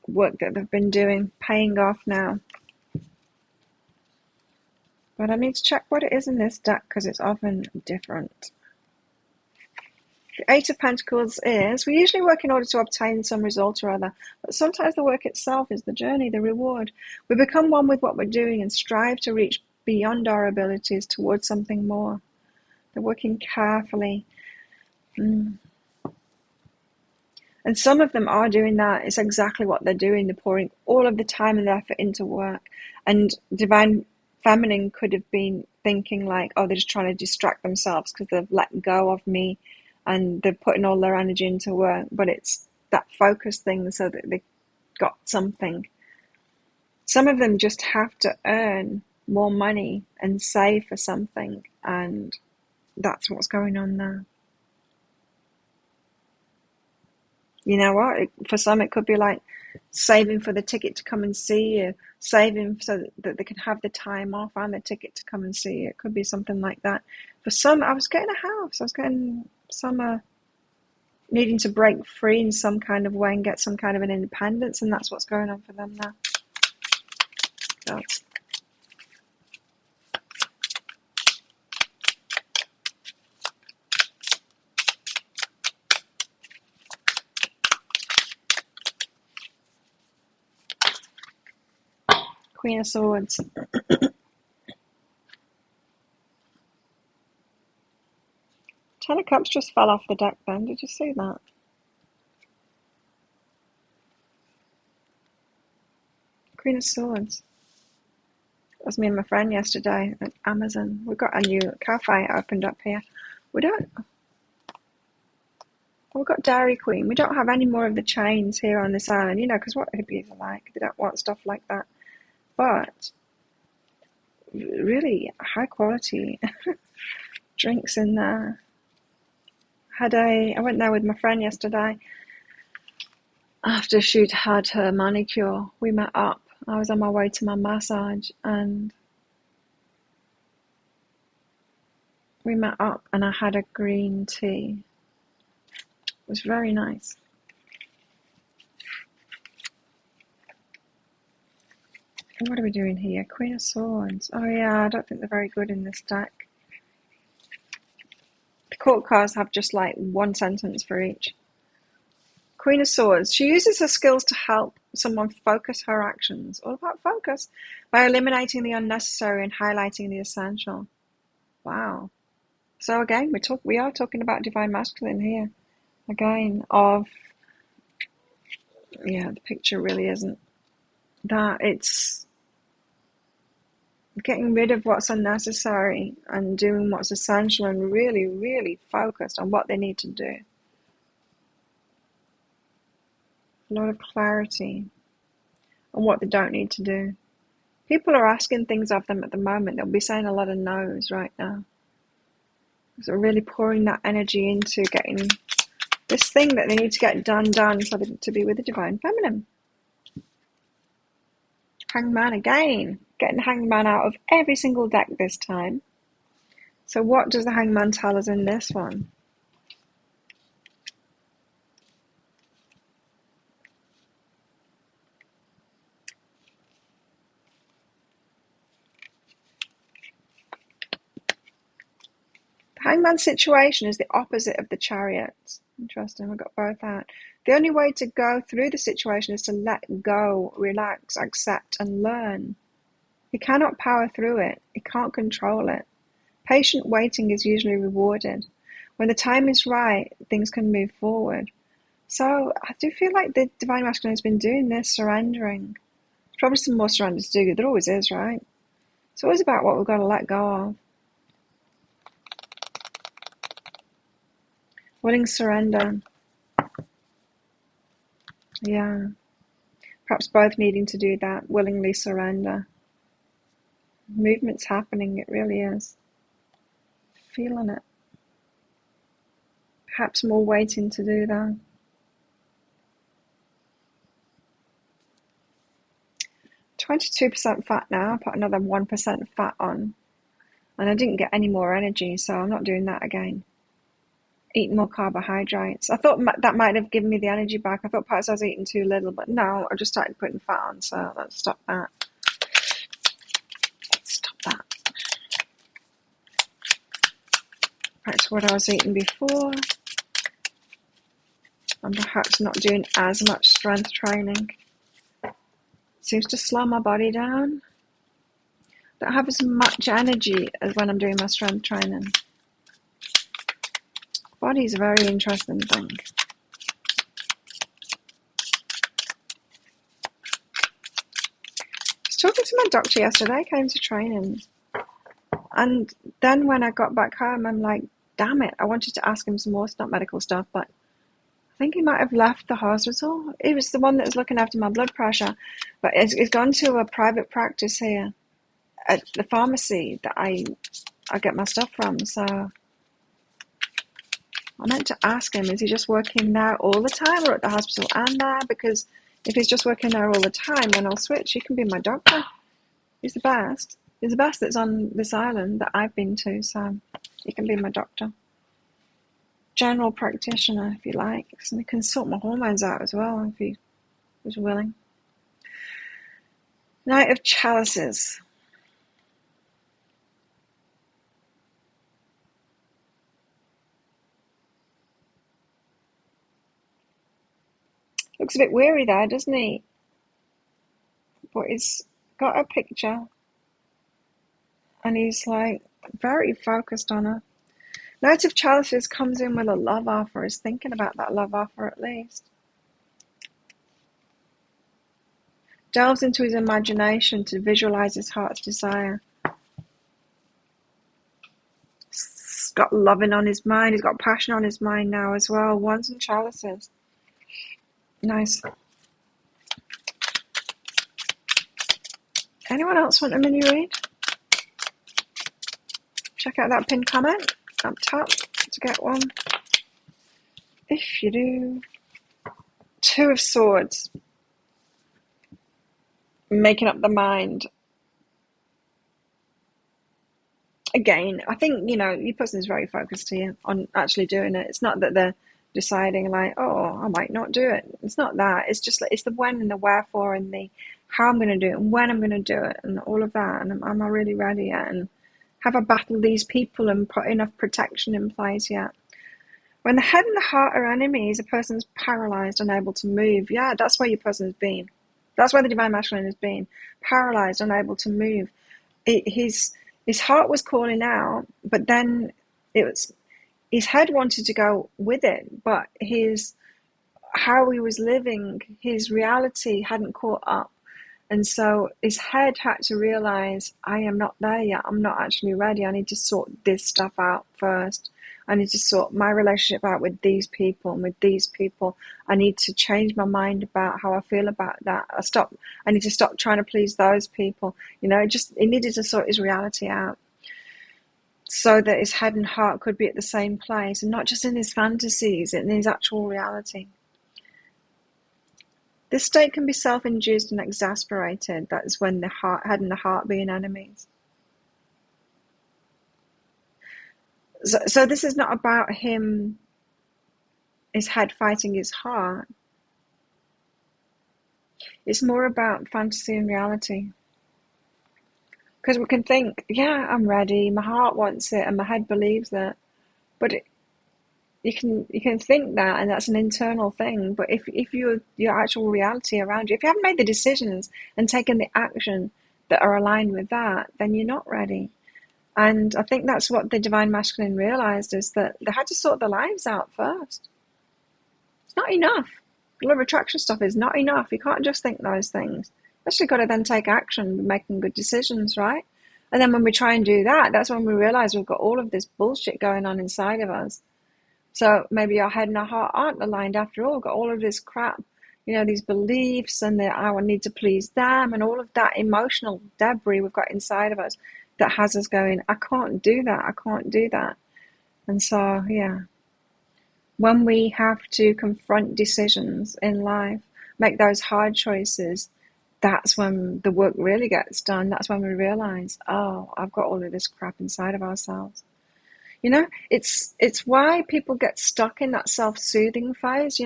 work that they've been doing, paying off now. But I need to check what it is in this deck because it's often different. The Eight of Pentacles is, we usually work in order to obtain some result or other, but sometimes the work itself is the journey, the reward. We become one with what we're doing and strive to reach beyond our abilities towards something more. They're working carefully. And some of them are doing that. It's exactly what they're doing. They're pouring all of the time and effort into work. And Divine Feminine could have been thinking like, oh, they're just trying to distract themselves because they've let go of me and they're putting all their energy into work. But it's that focus thing so that they got something. Some of them just have to earn more money and save for something. And that's what's going on now. You know what? For some, it could be like saving for the ticket to come and see you, saving so that they can have the time off and the ticket to come and see you. It could be something like that. For some, I was getting a house. I was getting some needing to break free in some kind of way and get some kind of an independence, and that's what's going on for them now. That's Queen of Swords. Ten of Cups just fell off the deck then. Did you see that? Queen of Swords. That was me and my friend yesterday at Amazon. We've got a new cafe opened up here. We've got Dairy Queen. We don't have any more of the chains here on this island, you know, because what hippies are like. They don't want stuff like that. But really high quality drinks in there. I went there with my friend yesterday. After she'd had her manicure, we met up. I was on my way to my massage and we met up and I had a green tea. It was very nice. What are we doing here? Queen of Swords. Oh yeah, I don't think they're very good in this deck. The court cards have just like one sentence for each. Queen of Swords. She uses her skills to help someone focus her actions. All about focus. By eliminating the unnecessary and highlighting the essential. Wow. So again, we are talking about Divine Masculine here. Again, the picture really isn't that. getting rid of what's unnecessary and doing what's essential and really, really focused on what they need to do. A lot of clarity on what they don't need to do. People are asking things of them at the moment. They'll be saying a lot of no's right now. So really pouring that energy into getting this thing that they need to get done for them to be with the Divine Feminine. Hangman again. Getting Hangman out of every single deck this time. So what does the Hangman tell us in this one? The Hangman situation is the opposite of the Chariot. Interesting, I got both out. The only way to go through the situation is to let go, relax, accept, and learn. You cannot power through it. You can't control it. Patient waiting is usually rewarded. When the time is right, things can move forward. So I do feel like the Divine Masculine has been doing this, surrendering. There's probably some more surrender to do. There always is, right? It's always about what we've got to let go of. Willing surrender. Yeah. Perhaps both needing to do that. Willingly surrender. Movement's happening. It really is. Feeling it. Perhaps more waiting to do that. 22% fat now. I put another 1% fat on. And I didn't get any more energy, so I'm not doing that again. Eating more carbohydrates. I thought that might have given me the energy back. I thought perhaps I was eating too little, but no, I just started putting fat on, so let's stop that. Stop that. Back to what I was eating before. And perhaps not doing as much strength training. It seems to slow my body down. I don't have as much energy as when I'm doing my strength training. Body's a very interesting thing. I was talking to my doctor yesterday, came to training. And then when I got back home, I'm like, damn it, I wanted to ask him some more, not medical stuff, but I think he might have left the hospital. He was the one that was looking after my blood pressure, but he's gone to a private practice here at the pharmacy that I get my stuff from, so I meant to ask him, is he just working there all the time or at the hospital and there? Because if he's just working there all the time, then I'll switch. He can be my doctor. He's the best. He's the best that's on this island that I've been to, so he can be my doctor. General practitioner, if you like. And he can sort my hormones out as well, if he was willing. Knight of Chalices. Looks a bit weary there, doesn't he? But he's got a picture. And he's like very focused on her. Knight of Chalices comes in with a love offer. He's thinking about that love offer at least. Delves into his imagination to visualize his heart's desire. He's got loving on his mind. He's got passion on his mind now as well. Wands and Chalices. Nice. Anyone else want a mini read? Check out that pinned comment up top to get one. If you do. Two of Swords. Making up the mind. Again, I think, your person is very focused here on actually doing it. It's not that they're deciding like, oh, I might not do it. It's not that. It's just like, it's the when and the wherefore and the how I'm going to do it and when I'm going to do it and all of that. And am I really ready yet? And have I battled these people and put enough protection in place yet? When the head and the heart are enemies, a person's paralyzed, unable to move. Yeah, that's where your person has been. That's where the Divine Masculine has been. Paralyzed, unable to move. His heart was calling out, but then his head wanted to go with it, but how he was living, his reality hadn't caught up. And so his head had to realize, I am not there yet. I'm not actually ready. I need to sort this stuff out first. I need to sort my relationship out with these people and with these people. I need to change my mind about how I feel about that. I need to stop trying to please those people. He needed to sort his reality out so that his head and heart could be at the same place, and not just in his fantasies, in his actual reality. This state can be self-induced and exasperated. That is when the head and the heart being enemies. So this is not about his head fighting his heart. It's more about fantasy and reality. Because we can think, yeah, I'm ready, my heart wants it, and my head believes that. But you can think that, and that's an internal thing. But if your actual reality around you, if you haven't made the decisions and taken the action that are aligned with that, then you're not ready. And I think that's what the Divine Masculine realized, is that they had to sort their lives out first. It's not enough. The law of attraction stuff is not enough. You can't just think those things. You actually got to then take action, making good decisions, right? And then when we try and do that, that's when we realize we've got all of this bullshit going on inside of us. So maybe our head and our heart aren't aligned after all. We've got all of this crap, these beliefs, and I need to please them, and all of that emotional debris we've got inside of us that has us going, I can't do that, I can't do that. And so, yeah, when we have to confront decisions in life, make those hard choices, that's when the work really gets done. That's when we realize, oh, I've got all of this crap inside of ourselves. It's why people get stuck in that self-soothing phase.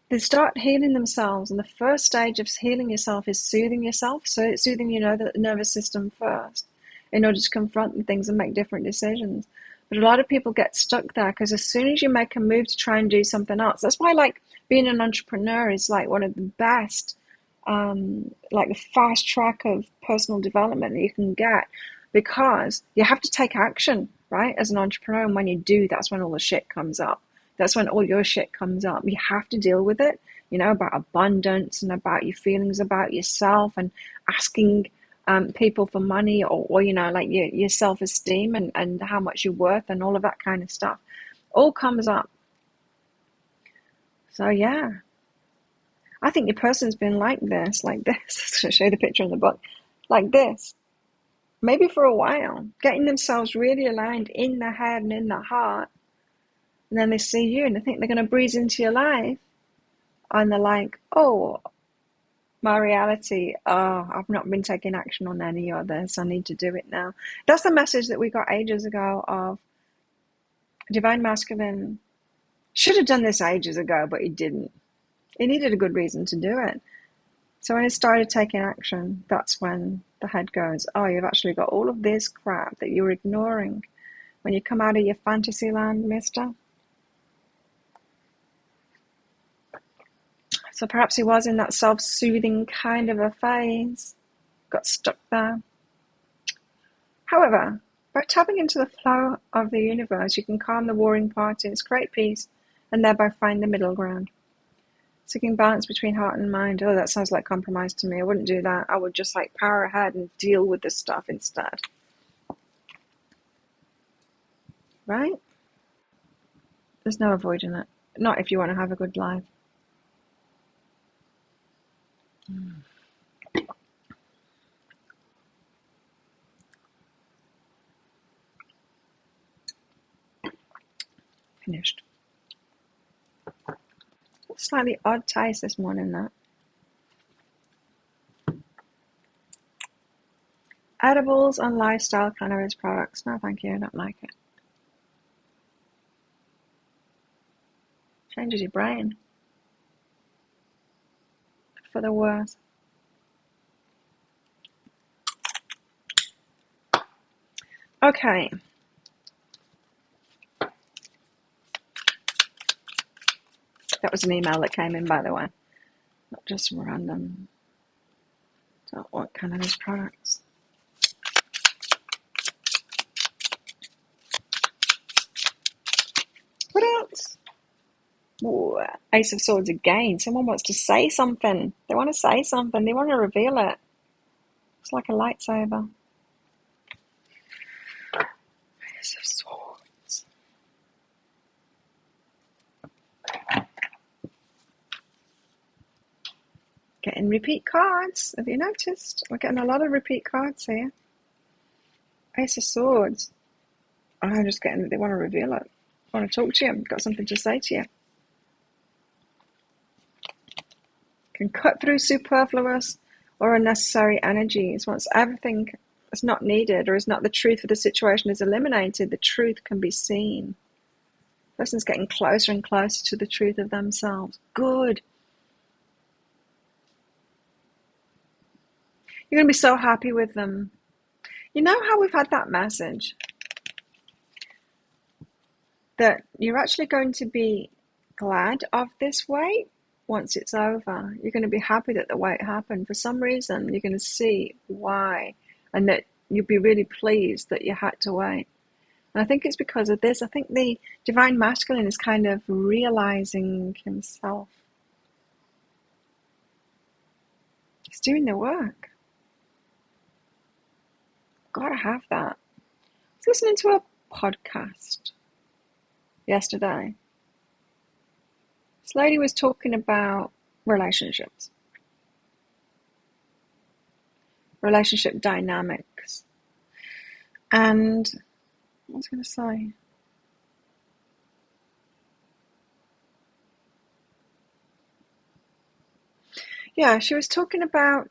They start healing themselves, and the first stage of healing yourself is soothing yourself. So soothing the nervous system first, in order to confront the things and make different decisions. But a lot of people get stuck there, because as soon as you make a move to try and do something else, that's why being an entrepreneur is one of the best, the fast track of personal development that you can get, because you have to take action, right, as an entrepreneur. And when you do, that's when all the shit comes up. That's when all your shit comes up. You have to deal with it, about abundance and about your feelings about yourself, and asking people for money, or your self-esteem and how much you're worth and all of that kind of stuff all comes up. So yeah, I think your person's been like this. I'm going to show you the picture in the book, like this, maybe for a while, getting themselves really aligned in the head and in the heart, and then they see you and they think they're going to breeze into your life, and they're like, oh, my reality, I've not been taking action on any of this. I need to do it now. That's the message that we got ages ago of Divine Masculine should have done this ages ago, but he didn't. He needed a good reason to do it. So when he started taking action, that's when the head goes, oh, you've actually got all of this crap that you're ignoring when you come out of your fantasy land, mister. So perhaps he was in that self-soothing kind of a phase, got stuck there. However, by tapping into the flow of the universe, you can calm the warring parties, create peace, and thereby find the middle ground. Seeking balance between heart and mind. Oh, that sounds like compromise to me. I wouldn't do that. I would just power ahead and deal with the stuff instead. Right? There's no avoiding it. Not if you want to have a good life. Finished. Slightly odd taste this morning, that. Edibles and lifestyle cannabis products. No, thank you. I don't like it. Changes your brain. For the worse. Okay. That was an email that came in, by the way. Not just some random. Don't want cannabis products. What else? Ooh, Ace of Swords again. Someone wants to say something. They want to say something. They want to reveal it. It's like a lightsaber. Ace of Swords. Getting repeat cards. Have you noticed? We're getting a lot of repeat cards here. Ace of Swords. I'm just getting, they want to reveal it. I want to talk to you. Got something to say to you. Can cut through superfluous or unnecessary energies. Once everything is not needed or is not the truth of the situation is eliminated, the truth can be seen. The person's getting closer and closer to the truth of themselves. Good. You're going to be so happy with them. You know how we've had that message? That you're actually going to be glad of this wait once it's over. You're going to be happy that the wait happened. For some reason, you're going to see why, and that you'll be really pleased that you had to wait. And I think it's because of this. I think the divine masculine is kind of realizing himself. He's doing the work. Gotta have that. I was listening to a podcast yesterday. This lady was talking about relationships, relationship dynamics, and what was I going to say? Yeah, she was talking about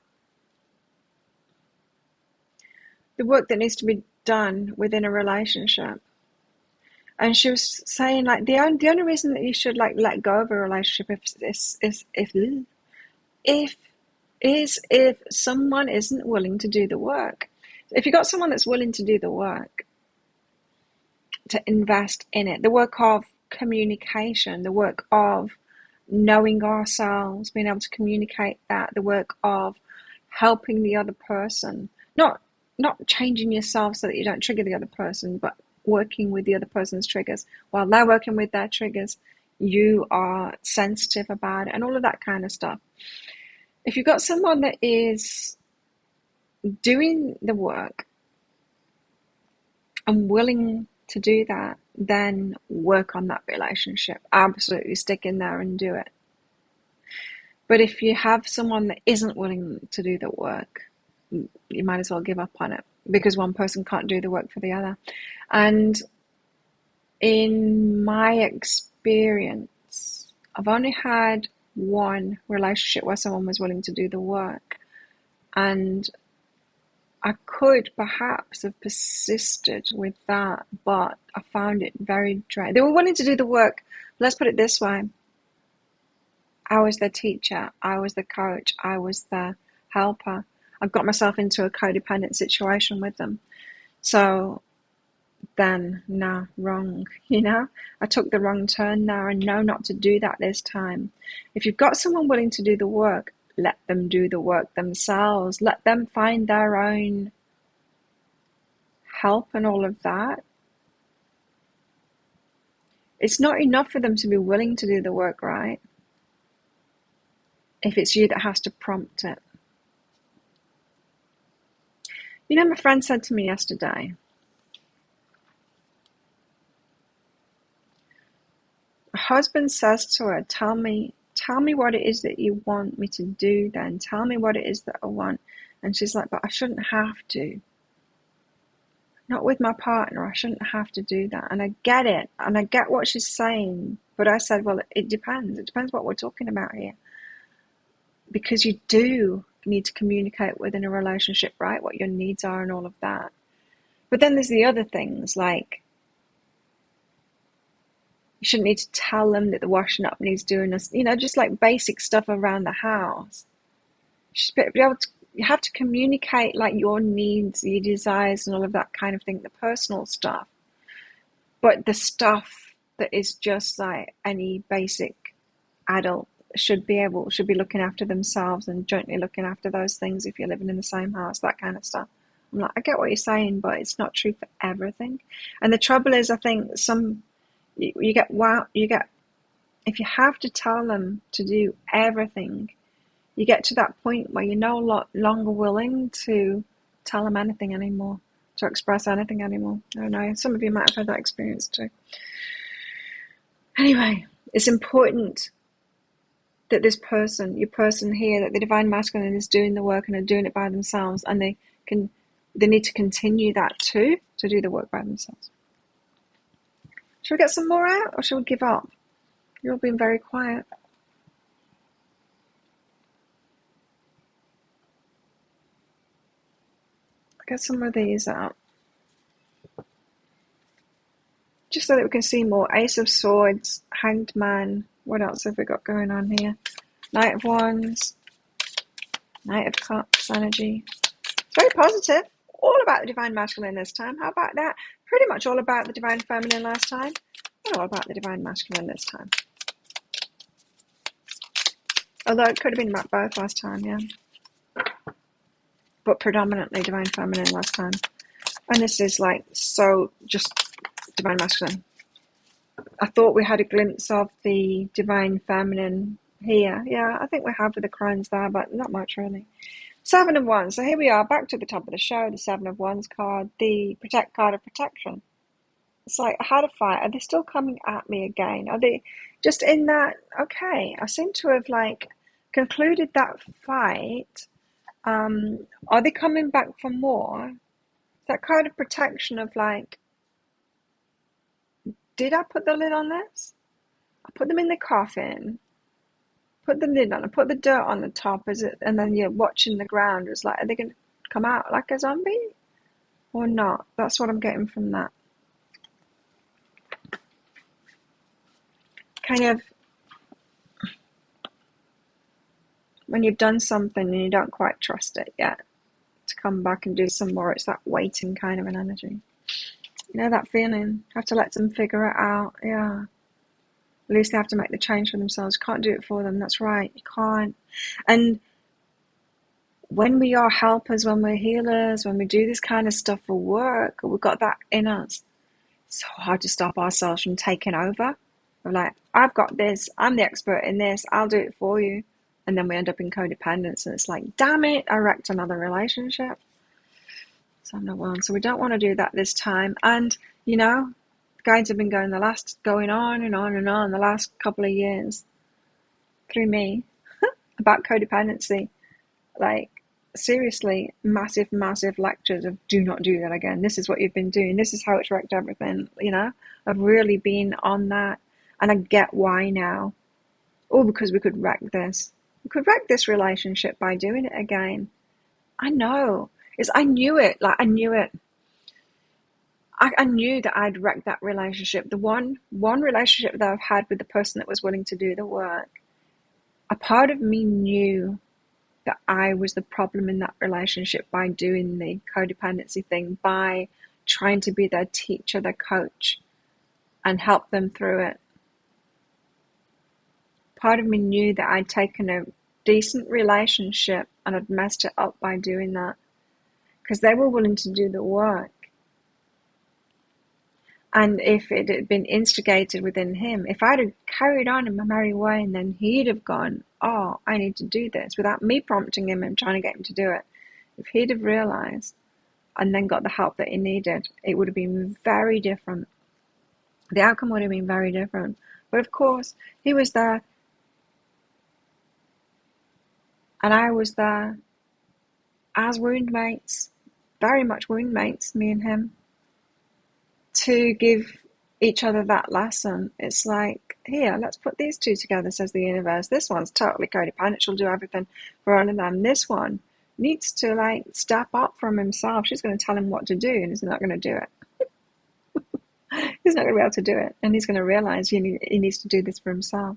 the work that needs to be done within a relationship. And she was saying, like, the only reason that you should, like, let go of a relationship if someone isn't willing to do the work. If you've got someone that's willing to do the work, to invest in it, the work of communication, the work of knowing ourselves, being able to communicate that, the work of helping the other person, not changing yourself so that you don't trigger the other person, but working with the other person's triggers. While they're working with their triggers, you are sensitive about it and all of that kind of stuff. If you've got someone that is doing the work and willing to do that, then work on that relationship. Absolutely stick in there and do it. But if you have someone that isn't willing to do the work, you might as well give up on it, because one person can't do the work for the other. And in my experience, I've only had one relationship where someone was willing to do the work, and I could perhaps have persisted with that, but I found it very draining. They were willing to do the work. Let's put it this way. I was the teacher. I was the coach. I was the helper. I got myself into a codependent situation with them. So then, no, wrong, I took the wrong turn there, and know not to do that this time. If you've got someone willing to do the work, let them do the work themselves. Let them find their own help and all of that. It's not enough for them to be willing to do the work, right? If it's you that has to prompt it. My friend said to me yesterday, her husband says to her, tell me what it is that you want me to do then. Tell me what it is that I want. And she's like, but I shouldn't have to. Not with my partner. I shouldn't have to do that. And I get it. And I get what she's saying. But I said, well, it depends. It depends what we're talking about here. Because you do need to communicate within a relationship, right? What your needs are and all of that. But then there's the other things, like you shouldn't need to tell them that the washing up needs doing, just like basic stuff around the house. You have to communicate like your needs, your desires and all of that kind of thing, the personal stuff. But the stuff that is just like any basic adult should be looking after themselves and jointly looking after those things if you're living in the same house, that kind of stuff. I'm like, I get what you're saying, but it's not true for everything. And the trouble is, I think you get if you have to tell them to do everything, you get to that point where you're no longer willing to tell them anything anymore, to express anything anymore. I don't know, some of you might have had that experience too. Anyway, it's important that this person, your person here, that the Divine Masculine is doing the work and are doing it by themselves, and they need to continue that too, to do the work by themselves. Should we get some more out, or should we give up? You're all being very quiet. Get some of these out. Just so that we can see more. Ace of Swords, Hanged Man. What else have we got going on here? Knight of Wands, Knight of Cups energy. It's very positive. All about the Divine Masculine this time. How about that? Pretty much all about the Divine Feminine last time. And all about the Divine Masculine this time. Although it could have been about both last time, yeah. But predominantly Divine Feminine last time. And this is like so just Divine Masculine. I thought we had a glimpse of the Divine Feminine here. Yeah, I think we have with the Crowns there, but not much really. Seven of Wands. So here we are, back to the top of the show, the Seven of Wands card, the Protect card of protection. It's like, I had a fight. Are they still coming at me again? Are they just in that, okay, I seem to have like concluded that fight. Are they coming back for more? That card of protection of like, did I put the lid on this? I put them in the coffin, put the lid on, I put the dirt on the top, and then you're watching the ground. It's like, are they going to come out like a zombie or not? That's what I'm getting from that. Kind of, when you've done something and you don't quite trust it yet, to come back and do some more, it's that waiting kind of an energy. You know that feeling? Have to let them figure it out. Yeah. At least they have to make the change for themselves. You can't do it for them. That's right. You can't. And when we are helpers, when we're healers, when we do this kind of stuff for work, we've got that in us. It's so hard to stop ourselves from taking over. We're like, I've got this. I'm the expert in this. I'll do it for you. And then we end up in codependence. And it's like, damn it, I wrecked another relationship. So I'm not one. So we don't want to do that this time. And, you know, guides have been going on and on and on the last couple of years through me about codependency. Like, seriously, massive lectures of do not do that again. This is what you've been doing. This is how it's wrecked everything, you know. I've really been on that. And I get why now. All because we could wreck this. We could wreck this relationship by doing it again. I know. I knew it. Like, I knew it. I knew that I'd wrecked that relationship. The one relationship that I've had with the person that was willing to do the work. A part of me knew that I was the problem in that relationship by doing the codependency thing, by trying to be their teacher, their coach, and help them through it. Part of me knew that I'd taken a decent relationship and I'd messed it up by doing that. Because they were willing to do the work. And if it had been instigated within him, if I'd have carried on in my merry way and then he'd have gone, oh, I need to do this, without me prompting him and trying to get him to do it, if he'd have realized and then got the help that he needed, it would have been very different. The outcome would have been very different. But of course, he was there and I was there as wound mates, very much wound mates, me and him, to give each other that lesson. It's like, here, let's put these two together, says the universe. This one's totally codependent. She'll do everything for all of them. This one needs to like step up from himself. She's going to tell him what to do and he's not going to do it. He's not going to be able to do it. And he's going to realize he needs to do this for himself.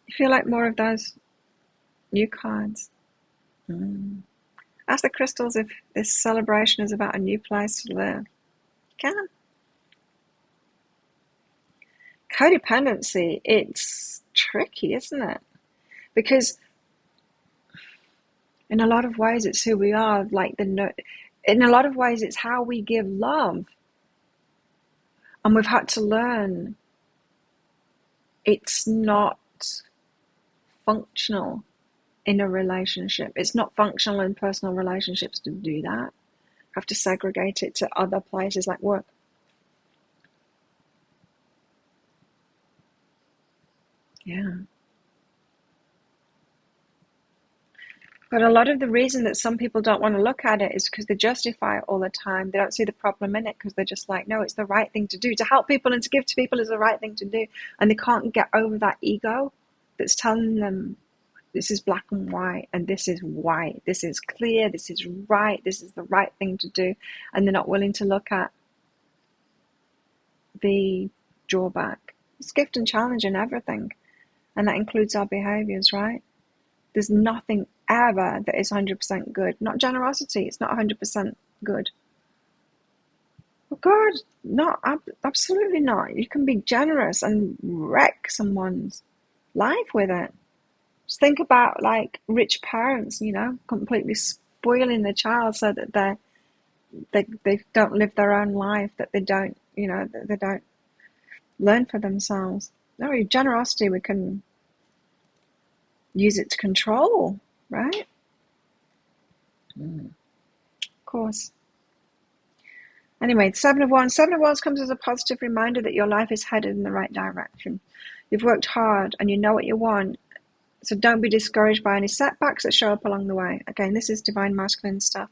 You feel like more of those new cards? Ask the crystals if this celebration is about a new place to live. Can. Codependency, it's tricky, isn't it? Because in a lot of ways it's who we are. In a lot of ways it's how we give love. And we've had to learn it's not functional in a relationship. It's not functional in personal relationships to do that. Have to segregate it to other places like work. Yeah. But a lot of the reason that some people don't want to look at it is because they justify it all the time. They don't see the problem in it because they're just like, no, it's the right thing to do. To help people and to give to people is the right thing to do. And they can't get over that ego that's telling them this is black and white and this is white. This is clear. This is right. This is the right thing to do. And they're not willing to look at the drawback. It's gift and challenge in everything. And that includes our behaviors, right? There's nothing ever that is 100% good. Not generosity. It's not 100% good. Oh God, no, absolutely not. You can be generous and wreck someone's life with it. Just think about like rich parents, completely spoiling their child so that they don't live their own life, that they don't, that they don't learn for themselves. No, generosity, we can use it to control, right? Of course. Anyway, the Seven of Wands. Seven of Wands comes as a positive reminder that your life is headed in the right direction. You've worked hard and you know what you want. So don't be discouraged by any setbacks that show up along the way. Again, this is divine masculine stuff.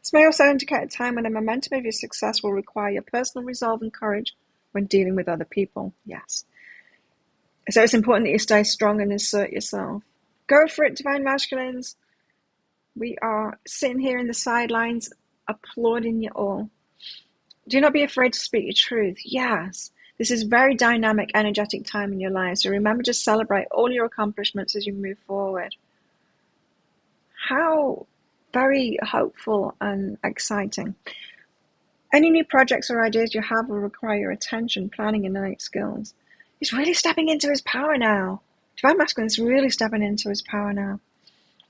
This may also indicate a time when the momentum of your success will require your personal resolve and courage when dealing with other people. Yes. So it's important that you stay strong and assert yourself. Go for it, divine masculines. We are sitting here in the sidelines applauding you all. Do not be afraid to speak your truth. Yes. This is a very dynamic, energetic time in your life. So remember to celebrate all your accomplishments as you move forward. How very hopeful and exciting. Any new projects or ideas you have will require your attention, planning, and innate skills. He's really stepping into his power now. Divine Masculine is really stepping into his power now.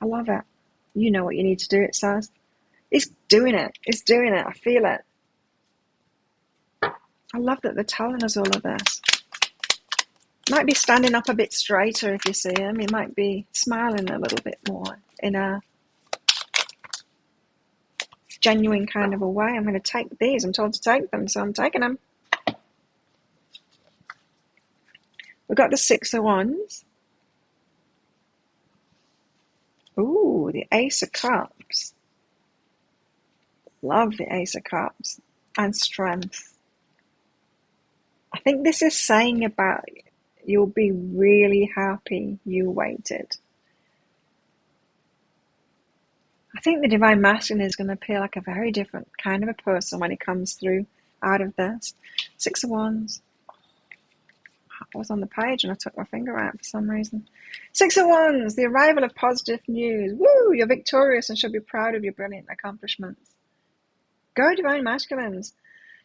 I love it. You know what you need to do, it says. It's doing it. It's doing it. I feel it. I love that they're telling us all of this. Might be standing up a bit straighter if you see him. He might be smiling a little bit more in a genuine kind of a way. I'm going to take these. I'm told to take them, so I'm taking them. We've got the Six of Wands. Ooh, the Ace of Cups. Love the Ace of Cups. And Strength. I think this is saying about you'll be really happy you waited. I think the Divine Masculine is going to appear like a very different kind of a person when he comes through out of this. Six of Wands. I was on the page and I took my finger out for some reason. Six of Wands, the arrival of positive news. Woo, you're victorious and should be proud of your brilliant accomplishments. Go, Divine Masculines.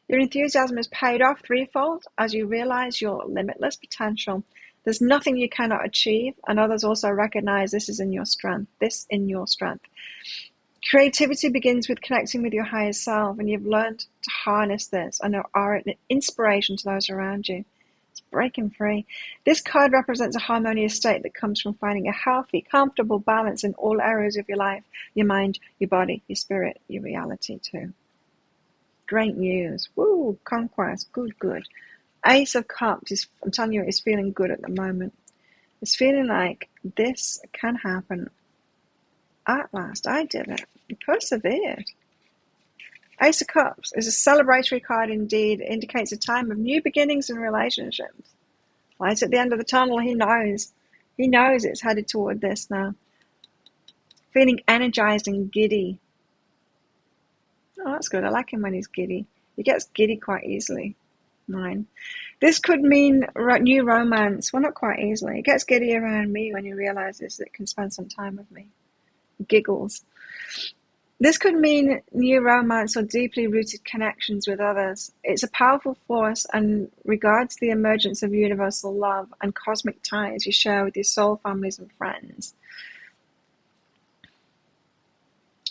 Your enthusiasm is paid off threefold as you realize your limitless potential. There's nothing you cannot achieve, and others also recognize this in your strength. Creativity begins with connecting with your higher self, and you've learned to harness this and are an inspiration to those around you. It's breaking free. This card represents a harmonious state that comes from finding a healthy, comfortable balance in all areas of your life, your mind, your body, your spirit, your reality too. Great news. Woo, conquest. Good. Ace of Cups, I'm telling you, it's feeling good at the moment. It's feeling like this can happen. At last, I did it. I persevered. Ace of Cups is a celebratory card indeed. It indicates a time of new beginnings in relationships. Light at the end of the tunnel, he knows. He knows it's headed toward this now. Feeling energized and giddy. Oh, that's good. I like him when he's giddy. He gets giddy quite easily. Mine. This could mean new romance. Well, not quite easily. It gets giddy around me when he realizes it can spend some time with me. He giggles. This could mean new romance or deeply rooted connections with others. It's a powerful force and regards the emergence of universal love and cosmic ties you share with your soul families and friends.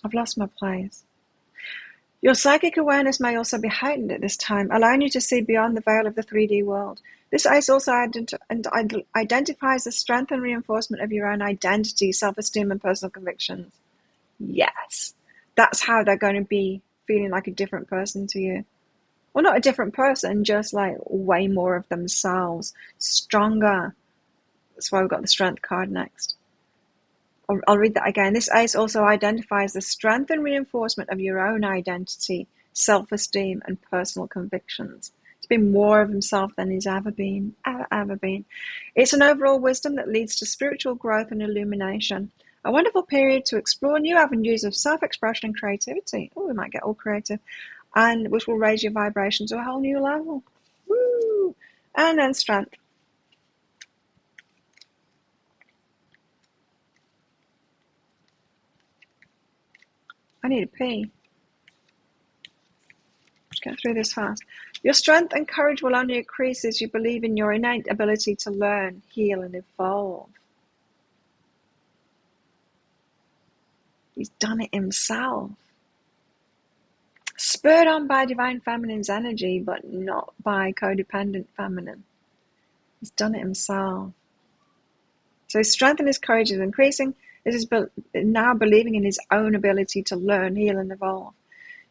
I've lost my place. Your psychic awareness may also be heightened at this time, allowing you to see beyond the veil of the 3D world. This ice also identifies the strength and reinforcement of your own identity, self-esteem, and personal convictions. Yes, that's how they're going to be feeling like a different person to you. Well, not a different person, just like way more of themselves, stronger. That's why we've got the Strength card next. I'll read that again. This ace also identifies the strength and reinforcement of your own identity, self-esteem, and personal convictions. He's been more of himself than he's ever been. It's an overall wisdom that leads to spiritual growth and illumination. A wonderful period to explore new avenues of self-expression and creativity. Oh, we might get all creative. And which will raise your vibration to a whole new level. Woo! And then Strength. I need a pee. Let's get through this fast. Your strength and courage will only increase as you believe in your innate ability to learn, heal, and evolve. He's done it himself. Spurred on by Divine Feminine's energy, but not by codependent feminine. He's done it himself. So his strength and his courage is increasing. It is now believing in his own ability to learn, heal, and evolve.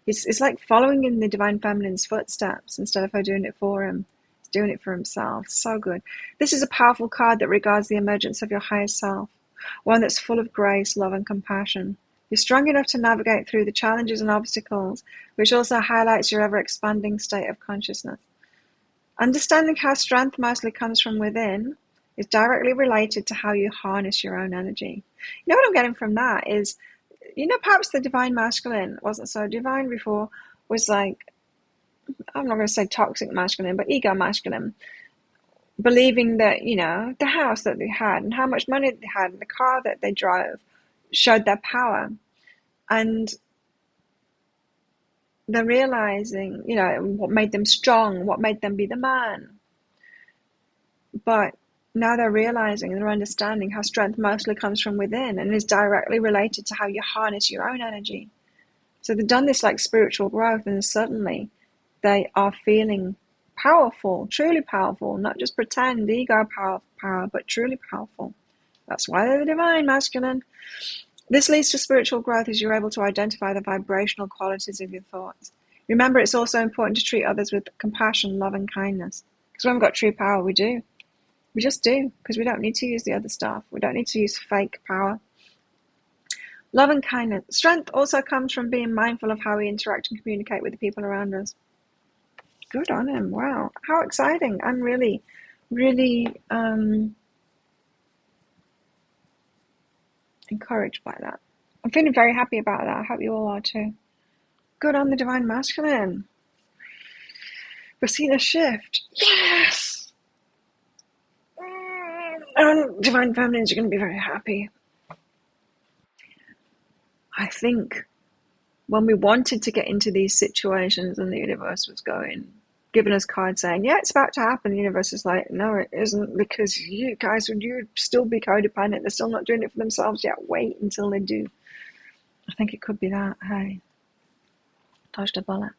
It's like following in the Divine Feminine's footsteps instead of her doing it for him. He's doing it for himself. So good. This is a powerful card that regards the emergence of your higher self, one that's full of grace, love, and compassion. You're strong enough to navigate through the challenges and obstacles, which also highlights your ever-expanding state of consciousness. Understanding how strength mostly comes from within is directly related to how you harness your own energy. You know what I'm getting from that is, perhaps the divine masculine wasn't so divine before, was like, I'm not going to say toxic masculine, but ego masculine, believing that, the house that they had and how much money they had and the car that they drove showed their power. And they're realizing, what made them strong, what made them be the man. But now they're realizing and they're understanding how strength mostly comes from within and is directly related to how you harness your own energy. So they've done this like spiritual growth, and suddenly they are feeling powerful, truly powerful, not just pretend ego power, but truly powerful. That's why they're the divine masculine. This leads to spiritual growth as you're able to identify the vibrational qualities of your thoughts. Remember, it's also important to treat others with compassion, love, and kindness. Because when we've got true power, we do. We just do, because we don't need to use the other stuff. We don't need to use fake power. Love and kindness. Strength also comes from being mindful of how we interact and communicate with the people around us. Good on him. Wow. How exciting. I'm really, really encouraged by that. I'm feeling very happy about that. I hope you all are too. Good on the Divine Masculine. We've seen a shift. Yes! And Divine Feminines are going to be very happy. I think when we wanted to get into these situations and the universe was giving us cards saying, yeah, it's about to happen, the universe is like, no, it isn't, because you guys, you'd still be codependent. They're still not doing it for themselves yet. Wait until they do. I think it could be that. Hey, dodged a bullet.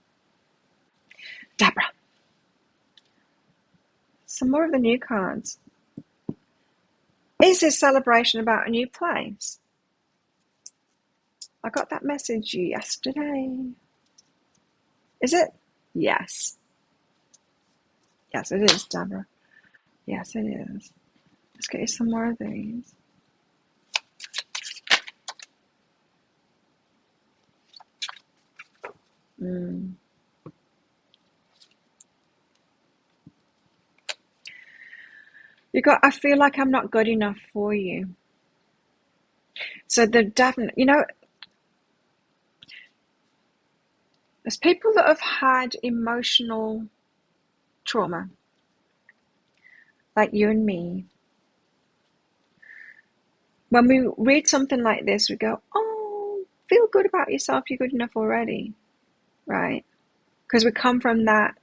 Deborah. Some more of the new cards. Is this celebration about a new place? I got that message yesterday. Is it? Yes. Yes, it is, Deborah. Yes, it is. Let's get you some more of these. I feel like I'm not good enough for you. So they're definitely, there's people that have had emotional trauma, like you and me. When we read something like this, we go, oh, feel good about yourself. You're good enough already, right? Because we come from that.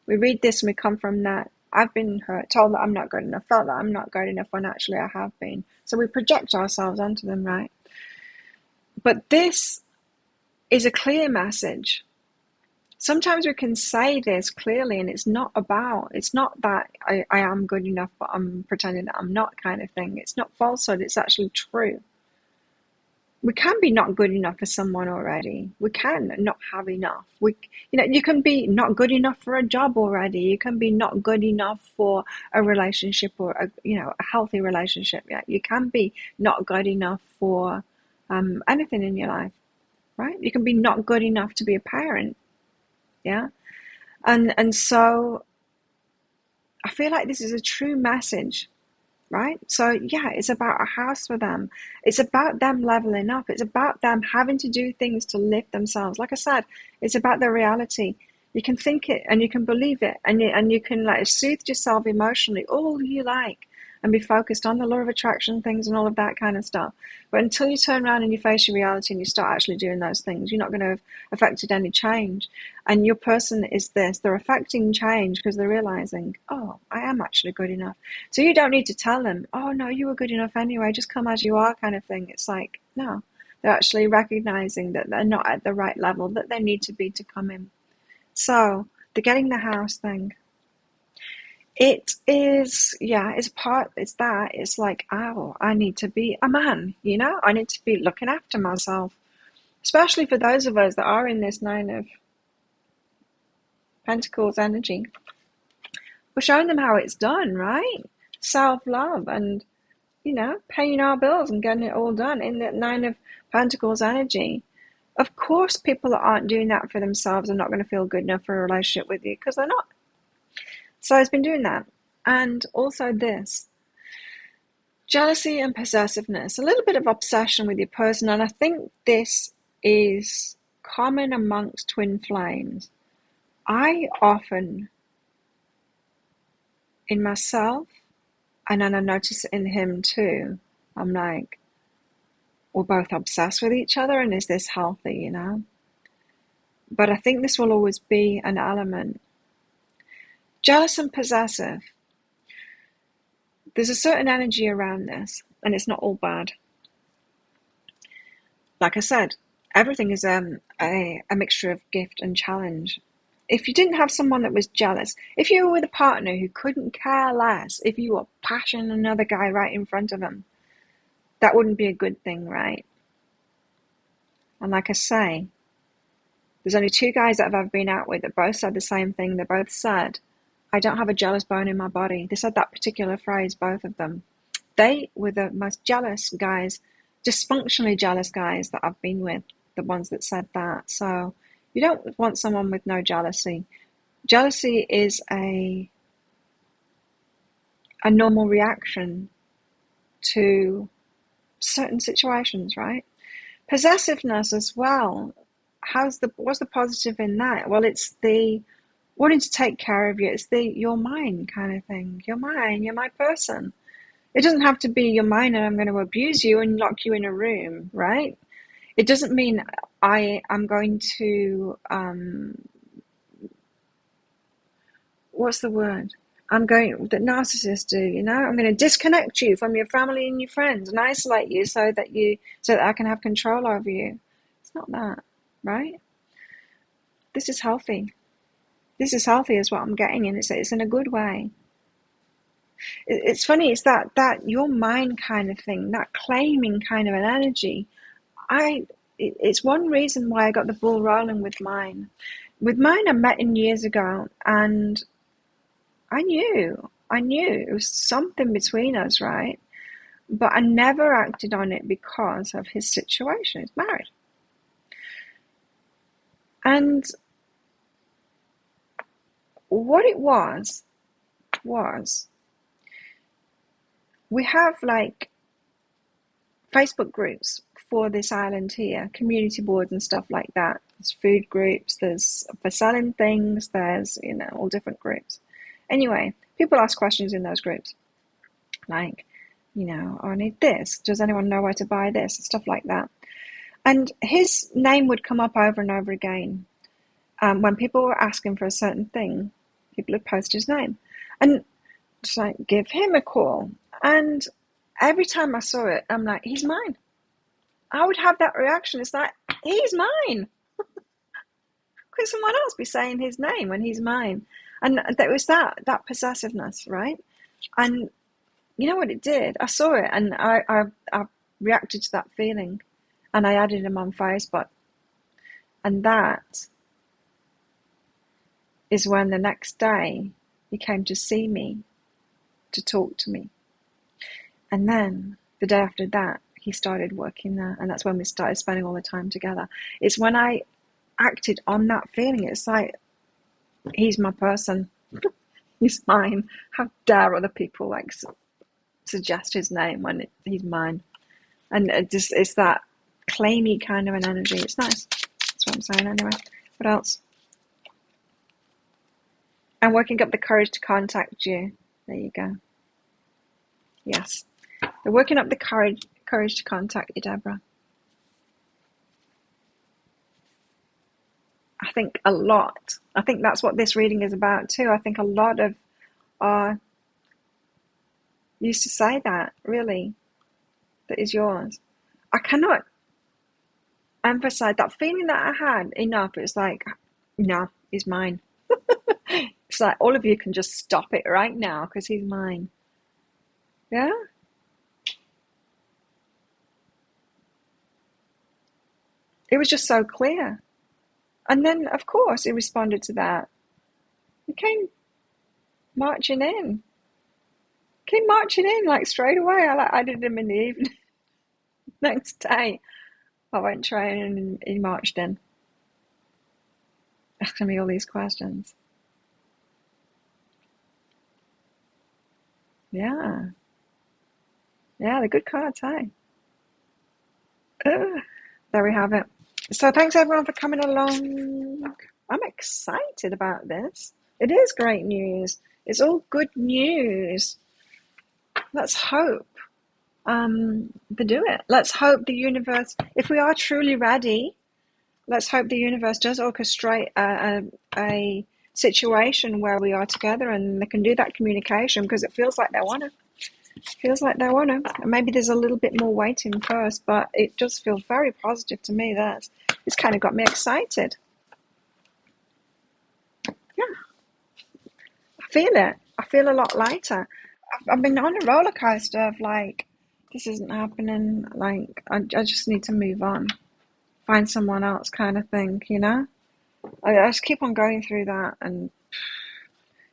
We read this and we come from that. I've been hurt, told that I'm not good enough, felt that I'm not good enough when actually I have been. So we project ourselves onto them, right? But this is a clear message sometimes we can say this clearly, and it's not that I am good enough, but I'm pretending that I'm not, kind of thing. It's not falsehood, it's actually true. We can be not good enough for someone already. We can not have enough. You can be not good enough for a job already. You can be not good enough for a relationship, or a healthy relationship. Yeah, you can be not good enough for anything in your life, right? You can be not good enough to be a parent. Yeah. And so I feel like this is a true message, right? So yeah, it's about a house for them. It's about them leveling up. It's about them having to do things to lift themselves. Like I said, it's about the reality. You can think it and you can believe it, and you can like soothe yourself emotionally all you like, and be focused on the law of attraction things and all of that kind of stuff. But until you turn around and you face your reality and you start actually doing those things, you're not going to have affected any change. And your person is this, they're affecting change because they're realizing, oh, I am actually good enough. So you don't need to tell them, oh no, you were good enough anyway, just come as you are, kind of thing. It's like, no, they're actually recognizing that they're not at the right level that they need to be to come in. So the getting the house thing, it is, yeah, it's like, oh, I need to be a man, I need to be looking after myself, especially for those of us that are in this Nine of Pentacles energy. We're showing them how it's done, right? Self-love and, paying our bills and getting it all done in that Nine of Pentacles energy. Of course, people that aren't doing that for themselves are not going to feel good enough for a relationship with you, because they're not. So it's been doing that. And also this, jealousy and possessiveness, a little bit of obsession with your person. And I think this is common amongst twin flames. I often, in myself, and then I notice it in him too, I'm like, we're both obsessed with each other, and is this healthy, But I think this will always be an element. Jealous and possessive. There's a certain energy around this, and it's not all bad. Like I said, everything is a mixture of gift and challenge. If you didn't have someone that was jealous, if you were with a partner who couldn't care less if you were passioning another guy right in front of him, that wouldn't be a good thing, right? And like I say, there's only two guys that I've ever been out with that both said the same thing. They both said, I don't have a jealous bone in my body. They said that particular phrase, both of them. They were the most jealous guys, dysfunctionally jealous guys that I've been with, the ones that said that. So you don't want someone with no jealousy. Jealousy is a normal reaction to certain situations, right? Possessiveness as well. What's the positive in that? Well, it's the wanting to take care of you. It's the you're mine kind of thing. You're mine. You're my person. It doesn't have to be you're mine and I'm going to abuse you and lock you in a room, right? It doesn't mean I am going to what's the word? That narcissists do, I'm going to disconnect you from your family and your friends and isolate you so that I can have control over you. It's not that, right? This is healthy. This is healthy is what I'm getting, and it's in a good way. It's funny, it's that your mind kind of thing, that claiming kind of an energy. It's one reason why I got the ball rolling with mine. With mine, I met him years ago, and I knew it was something between us, right? But I never acted on it because of his situation. He's married. And what it was, we have like Facebook groups for this island here, community boards and stuff like that. There's food groups, there's for selling things, there's, all different groups. Anyway, people ask questions in those groups. Like, oh, I need this. Does anyone know where to buy this? And stuff like that. And his name would come up over and over again. When people were asking for a certain thing, people would post his name. And just like, give him a call. And every time I saw it, I'm like, he's mine. I would have that reaction. It's like, he's mine. Because can someone else be saying his name when he's mine? And there was that possessiveness, right? And you know what it did? I saw it, and I reacted to that feeling, and I added him on Facebook. And that is when the next day he came to see me, to talk to me. And then the day after that, he started working there, and that's when we started spending all the time together. It's when I acted on that feeling. It's like, he's my person. He's mine. How dare other people like suggest his name when he's mine? And it's that claimy kind of an energy. It's nice. That's what I'm saying anyway. What else? I'm working up the courage to contact you. There you go. Yes. They're working up the courage to contact you, Deborah. I think a lot. I think that's what this reading is about too. I think a lot of used to say that, really, that is yours. I cannot emphasize that feeling that I had enough. It's like, no, he's mine. It's like, all of you can just stop it right now because he's mine. Yeah? It was just so clear. And then, of course, he responded to that. He came marching in. Like straight away. I did him in the evening. Next day, I went training and he marched in, asking me all these questions. Yeah. Yeah, the good cards, hey? There we have it. So thanks everyone for coming along. I'm excited about this. It is great news. It's all good news. Let's hope to do it. Let's hope the universe, if we are truly ready, let's hope the universe does orchestrate a situation where we are together and they can do that communication, because it feels like they want to. And maybe there's a little bit more waiting first, but it does feel very positive to me. It's kind of got me excited. Yeah, I feel it. I feel a lot lighter. I've been on a roller coaster of like, this isn't happening. Like, I just need to move on, find someone else, kind of thing. You know, I just keep on going through that, and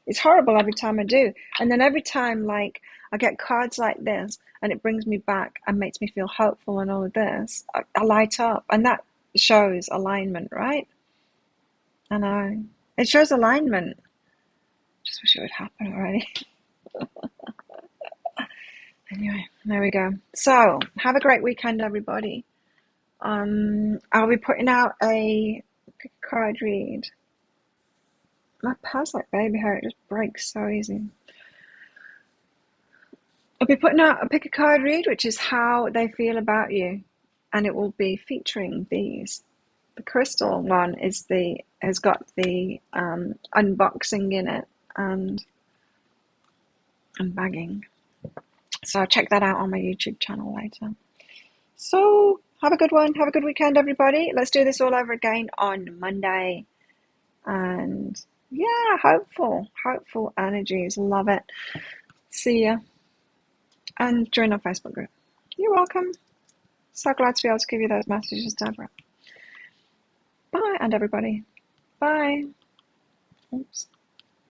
it's horrible every time I do. And then every time, like, I get cards like this, and it brings me back and makes me feel hopeful and all of this. I light up, and that shows alignment, right? I know. It shows alignment. Just wish it would happen already. Anyway, there we go. So, have a great weekend, everybody. I'll be putting out a card read. My purse like baby hair, it just breaks so easy. I'll be putting out a pick a card read, which is how they feel about you, and it will be featuring these. The crystal one has got the unboxing in it and bagging. So check that out on my YouTube channel later. So have a good one. Have a good weekend, everybody. Let's do this all over again on Monday. And yeah, hopeful energies. Love it. See ya. And join our Facebook group. You're welcome. So glad to be able to give you those messages, Deborah. Bye, and everybody. Bye. Oops.